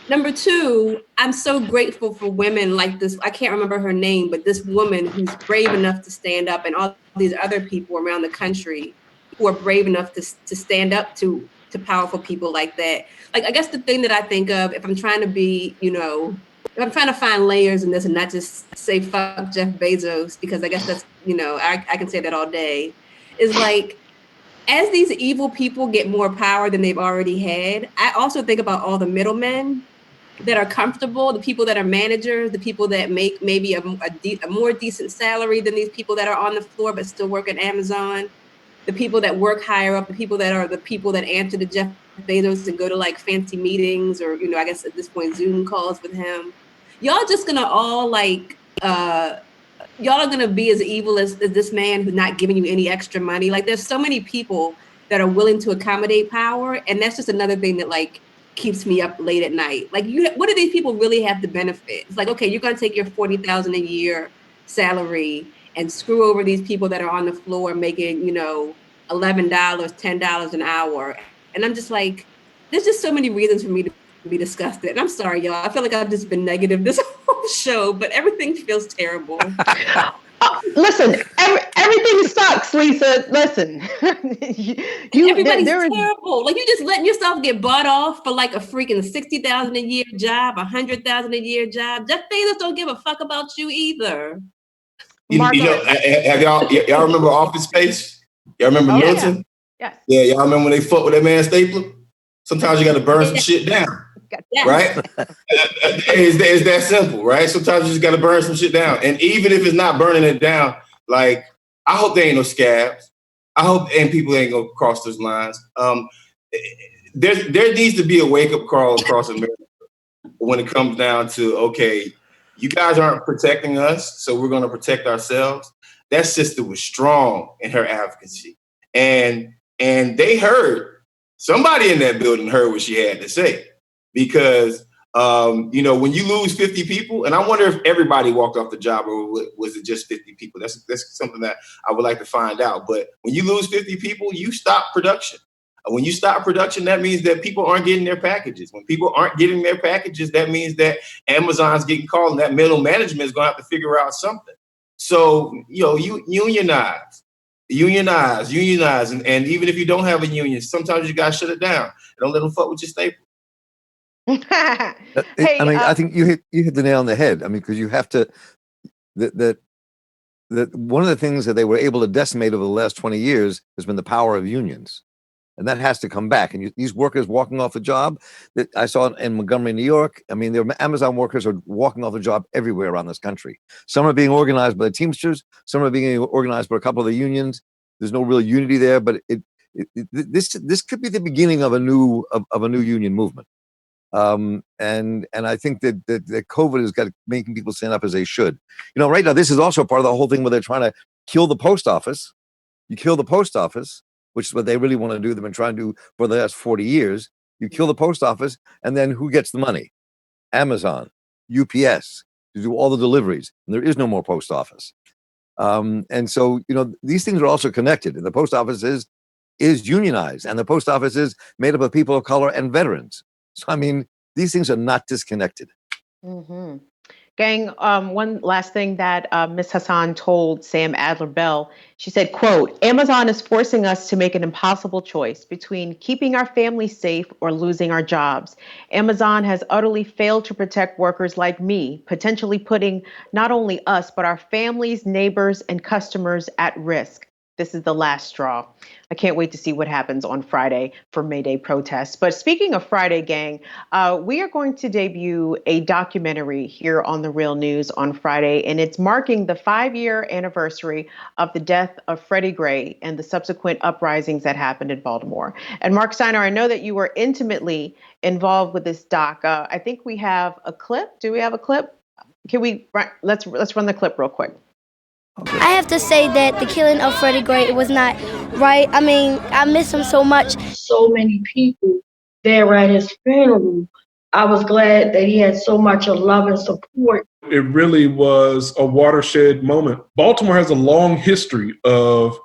Number 2, I'm so grateful for women like this. I can't remember her name, but this woman who's brave enough to stand up, and all these other people around the country who are brave enough to stand up to powerful people like that. Like, I guess the thing that I think of, if I'm trying to be, you know, if I'm trying to find layers in this and not just say fuck Jeff Bezos, because I guess that's, you know, I can say that all day, is like, as these evil people get more power than they've already had, I also think about all the middlemen that are comfortable, the people that are managers, the people that make maybe a more decent salary than these people that are on the floor but still work at Amazon, the people that work higher up, the people that are the people that answer to Jeff Bezos and go to like fancy meetings, or, you know, I guess at this point Zoom calls with him. Y'all just gonna all like, y'all are gonna be as evil as this man who's not giving you any extra money. Like, there's so many people that are willing to accommodate power, and that's just another thing that like keeps me up late at night. Like, what do these people really have to benefit? It's like, okay, you're gonna take your $40,000 a year salary and screw over these people that are on the floor making, you know, $11, $10 an hour. And I'm just like, there's just so many reasons for me to be disgusted. And I'm sorry, y'all. I feel like I've just been negative this whole show, but everything feels terrible. Listen, everything sucks, Lisa. Listen, everybody's terrible. Like, you just letting yourself get bought off for like a freaking $60,000 a year job, $100,000 a year job. Jeff Bezos don't give a fuck about you either. Marc, have y'all remember Office Space? Y'all remember Milton? Yeah. Yeah, y'all remember when they fucked with that man Stapler? Sometimes you got to burn some shit down, right? It's that simple, right? Sometimes you just got to burn some shit down. And even if it's not burning it down, like, I hope there ain't no scabs. I hope people ain't gonna cross those lines. There needs to be a wake-up call across America when it comes down to, okay, you guys aren't protecting us, so we're gonna protect ourselves. That sister was strong in her advocacy. And And they heard, somebody in that building heard what she had to say. Because, when you lose 50 people, and I wonder if everybody walked off the job or was it just 50 people? That's something that I would like to find out. But when you lose 50 people, you stop production. When you stop production, that means that people aren't getting their packages. When people aren't getting their packages, that means that Amazon's getting called, and that middle management is going to have to figure out something. So, you unionize. And even if you don't have a union, sometimes you got to shut it down. Don't let them fuck with your staple. Hey, I think you hit the nail on the head. I mean, because you have to, that one of the things that they were able to decimate over the last 20 years has been the power of unions. And that has to come back. And these workers walking off the job that I saw in Montgomery, New York. I mean, Amazon workers are walking off the job everywhere around this country. Some are being organized by the Teamsters. Some are being organized by a couple of the unions. There's no real unity there, but this could be the beginning of a new union movement. And I think that COVID has got making people stand up as they should. Right now, this is also part of the whole thing where they're trying to kill the post office. You kill the post office, which is what they really want to do. They've been trying to do for the last 40 years. You kill the post office, and then who gets the money? Amazon, UPS, to do all the deliveries. And there is no more post office. And so, these things are also connected. And the post office is unionized, and the post office is made up of people of color and veterans. So, I mean, these things are not disconnected. Mm-hmm. Gang, one last thing that Ms. Hassan told Sam Adler-Bell, she said, quote, Amazon is forcing us to make an impossible choice between keeping our families safe or losing our jobs. Amazon has utterly failed to protect workers like me, potentially putting not only us, but our families, neighbors, and customers at risk. This is the last straw. I can't wait to see what happens on Friday for May Day protests. But speaking of Friday, gang, we are going to debut a documentary here on The Real News on Friday, and it's marking the 5-year anniversary of the death of Freddie Gray and the subsequent uprisings that happened in Baltimore. And Marc Steiner, I know that you were intimately involved with this doc. I think we have a clip. Do we have a clip? Can we? Let's run the clip real quick. I have to say that the killing of Freddie Gray, it was not right. I mean, I miss him so much. So many people there at his funeral. I was glad that he had so much of love and support. It really was a watershed moment. Baltimore has a long history of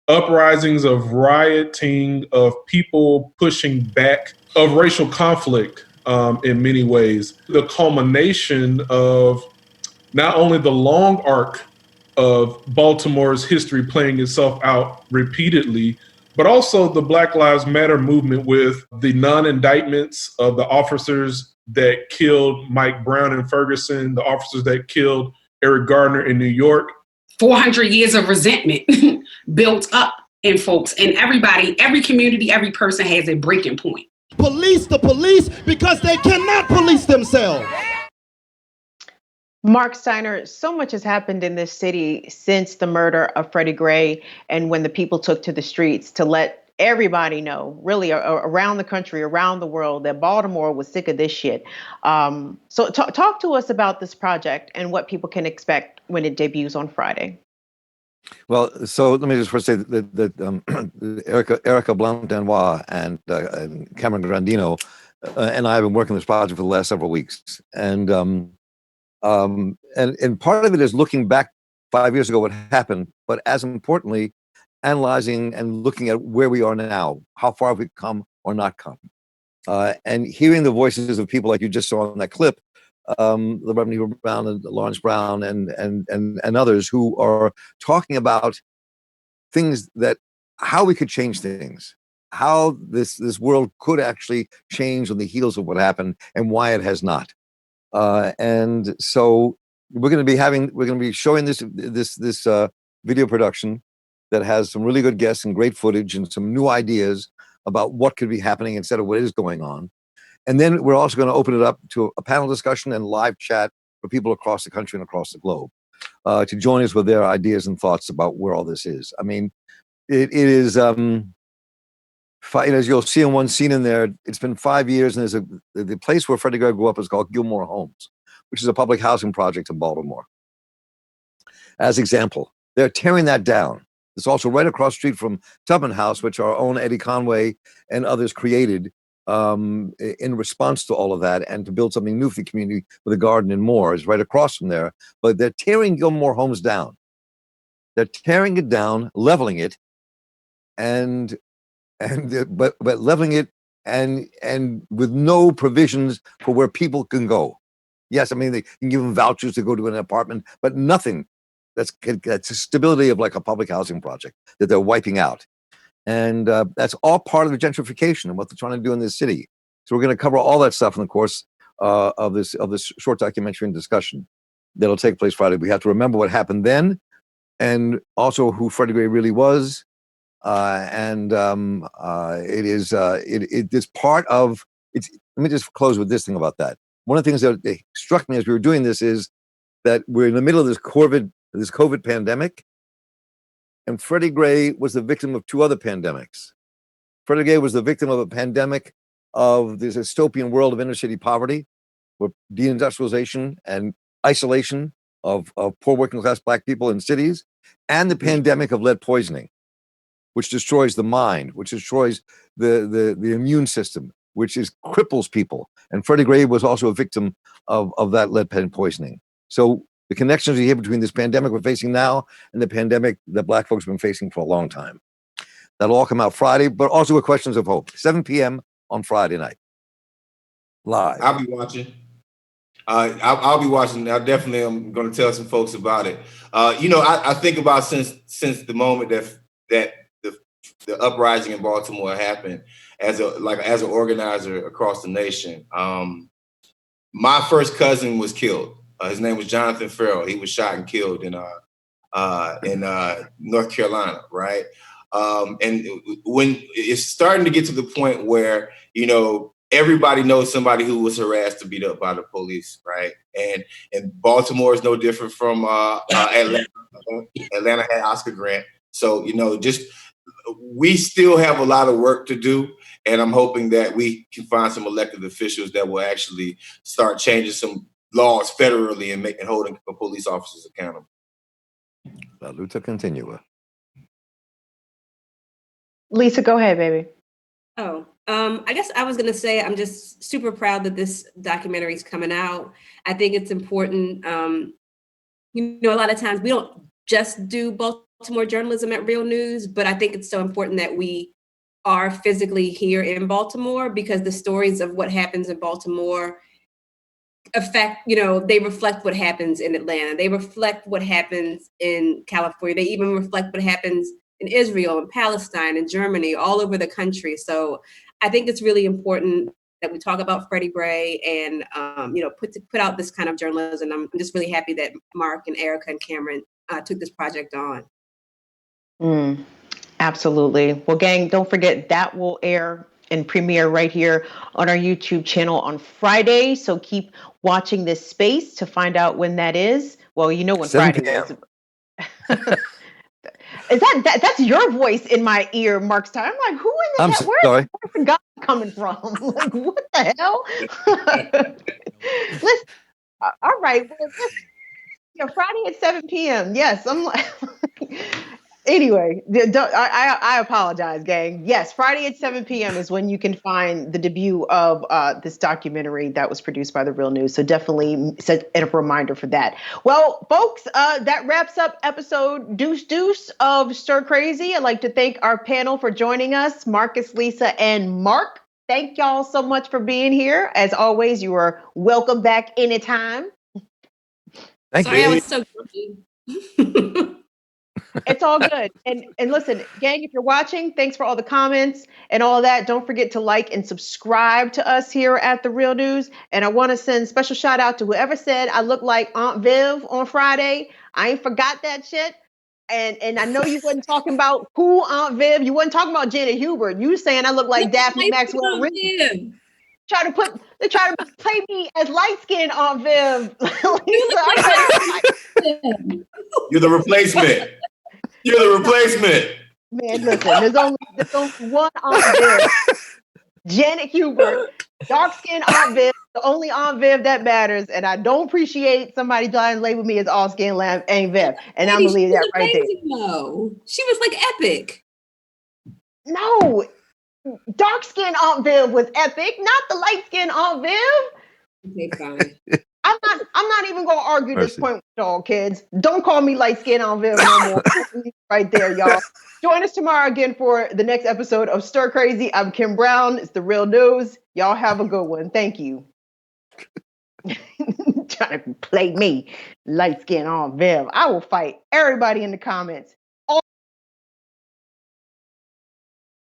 uprisings, of rioting, of people pushing back, of racial conflict in many ways. The culmination of not only the long arc of Baltimore's history playing itself out repeatedly, but also the Black Lives Matter movement with the non-indictments of the officers that killed Mike Brown in Ferguson, the officers that killed Eric Gardner in New York. 400 years of resentment built up in folks, and everybody, every community, every person has a breaking point. Police the police because they cannot police themselves. Marc Steiner, so much has happened in this city since the murder of Freddie Gray and when the people took to the streets to let everybody know, really around the country, around the world, that Baltimore was sick of this shit. So talk to us about this project and what people can expect when it debuts on Friday. Well, so let me just first say that Erica Blanc-Danois and Cameron Grandino and I have been working on this project for the last several weeks. And part of it is looking back 5 years ago what happened, but as importantly, analyzing and looking at where we are now, how far have we come or not come, and hearing the voices of people like you just saw in that clip, the Reverend Eva Brown and Lawrence Brown and others who are talking about things that how we could change things, how this world could actually change on the heels of what happened and why it has not. And so we're going to be showing this video production that has some really good guests and great footage and some new ideas about what could be happening instead of what is going on. And then we're also going to open it up to a panel discussion and live chat for people across the country and across the globe to join us with their ideas and thoughts about where all this is. I mean, it is, as you'll see in one scene in there, it's been 5 years, and the place where Freddie Gray grew up is called Gilmore Homes, which is a public housing project in Baltimore. As example, they're tearing that down. It's also right across the street from Tubman House, which our own Eddie Conway and others created in response to all of that, and to build something new for the community with a garden and more. Is right across from there. But they're tearing Gilmore Homes down. They're tearing it down, leveling it, but leveling it and with no provisions for where people can go. Yes, I mean they can give them vouchers to go to an apartment, but nothing that's the stability of like a public housing project that they're wiping out. And that's all part of the gentrification and what they're trying to do in this city. So we're going to cover all that stuff in the course of this short documentary and discussion that'll take place Friday. We have to remember what happened then, and also who Freddie Gray really was. It is part of it's. Let me just close with this thing about that. One of the things that struck me as we were doing this is that we're in the middle of this COVID pandemic, and Freddie Gray was the victim of two other pandemics. Freddie Gray was the victim of a pandemic of this dystopian world of inner city poverty, where deindustrialization and isolation of poor working class Black people in cities, and the pandemic of lead poisoning, which destroys the mind, which destroys the immune system, which cripples people. And Freddie Gray was also a victim of that lead poisoning. So the connections we have between this pandemic we're facing now and the pandemic that Black folks have been facing for a long time. That'll all come out Friday, but also with Questions of Hope, 7 p.m. on Friday night, live. I'll be watching. I'll be watching. I definitely am going to tell some folks about it. I think about since the moment that the uprising in Baltimore happened, as an organizer across the nation. My first cousin was killed. His name was Jonathan Ferrell. He was shot and killed in North Carolina, right? And when it's starting to get to the point where everybody knows somebody who was harassed or beat up by the police, right? And Baltimore is no different from Atlanta. Atlanta had Oscar Grant. So, we still have a lot of work to do. And I'm hoping that we can find some elected officials that will actually start changing some laws federally and holding police officers accountable. La lucha continua. Lisa, go ahead, baby. I guess I was going to say I'm just super proud that this documentary is coming out. I think it's important. A lot of times we don't just do Baltimore journalism at Real News, but I think it's so important that we are physically here in Baltimore, because the stories of what happens in Baltimore they reflect what happens in Atlanta. They reflect what happens in California. They even reflect what happens in Israel and Palestine and Germany, all over the country. So I think it's really important that we talk about Freddie Gray and, put out this kind of journalism. I'm just really happy that Marc and Erica and Cameron took this project on. Absolutely. Well, gang, don't forget that will air and premiere right here on our YouTube channel on Friday. So keep watching this space to find out when that is. Well, when Friday is. Is that's your voice in my ear, Mark Steiner? I'm like, who in the hell? Where's the guy coming from? Like, what the hell? Listen, all right. Well, listen, Friday at 7 p.m. Yes, I'm like. Anyway, I apologize, gang. Yes, Friday at 7 p.m. is when you can find the debut of this documentary that was produced by The Real News. So definitely set a reminder for that. Well, folks, that wraps up episode Deuce of Stir Crazy. I'd like to thank our panel for joining us, Marcus, Lisa, and Marc. Thank y'all so much for being here. As always, you are welcome back anytime. Thank you. Sorry, I was so guilty. It's all good. And listen, gang, if you're watching, thanks for all the comments and all that. Don't forget to like and subscribe to us here at The Real News. And I want to send special shout out to whoever said I look like Aunt Viv on Friday. I ain't forgot that shit. And I know you wasn't talking about cool Aunt Viv. You wasn't talking about Janet Hubert. You saying I look like Daphne Maxwell Reid. They try to play me as light-skinned Aunt Viv. You're the replacement. You're the replacement. Man, listen, there's only one Aunt Viv. Janet Hubert, dark-skinned Aunt Viv, the only Aunt Viv that matters, and I don't appreciate somebody trying to label me as all skin lamb Aunt Viv, and I'm gonna leave that right there. No, she was like epic. No, dark skin Aunt Viv was epic, not the light skin Aunt Viv. Okay, fine. I'm not even gonna argue this point with y'all, kids. Don't call me light skin Aunt Viv no more. Right there, y'all. Join us tomorrow again for the next episode of Stir Crazy. I'm Kim Brown. It's the real news. Y'all have a good one. Thank you. Trying to play me, light skin Aunt Viv. I will fight everybody in the comments.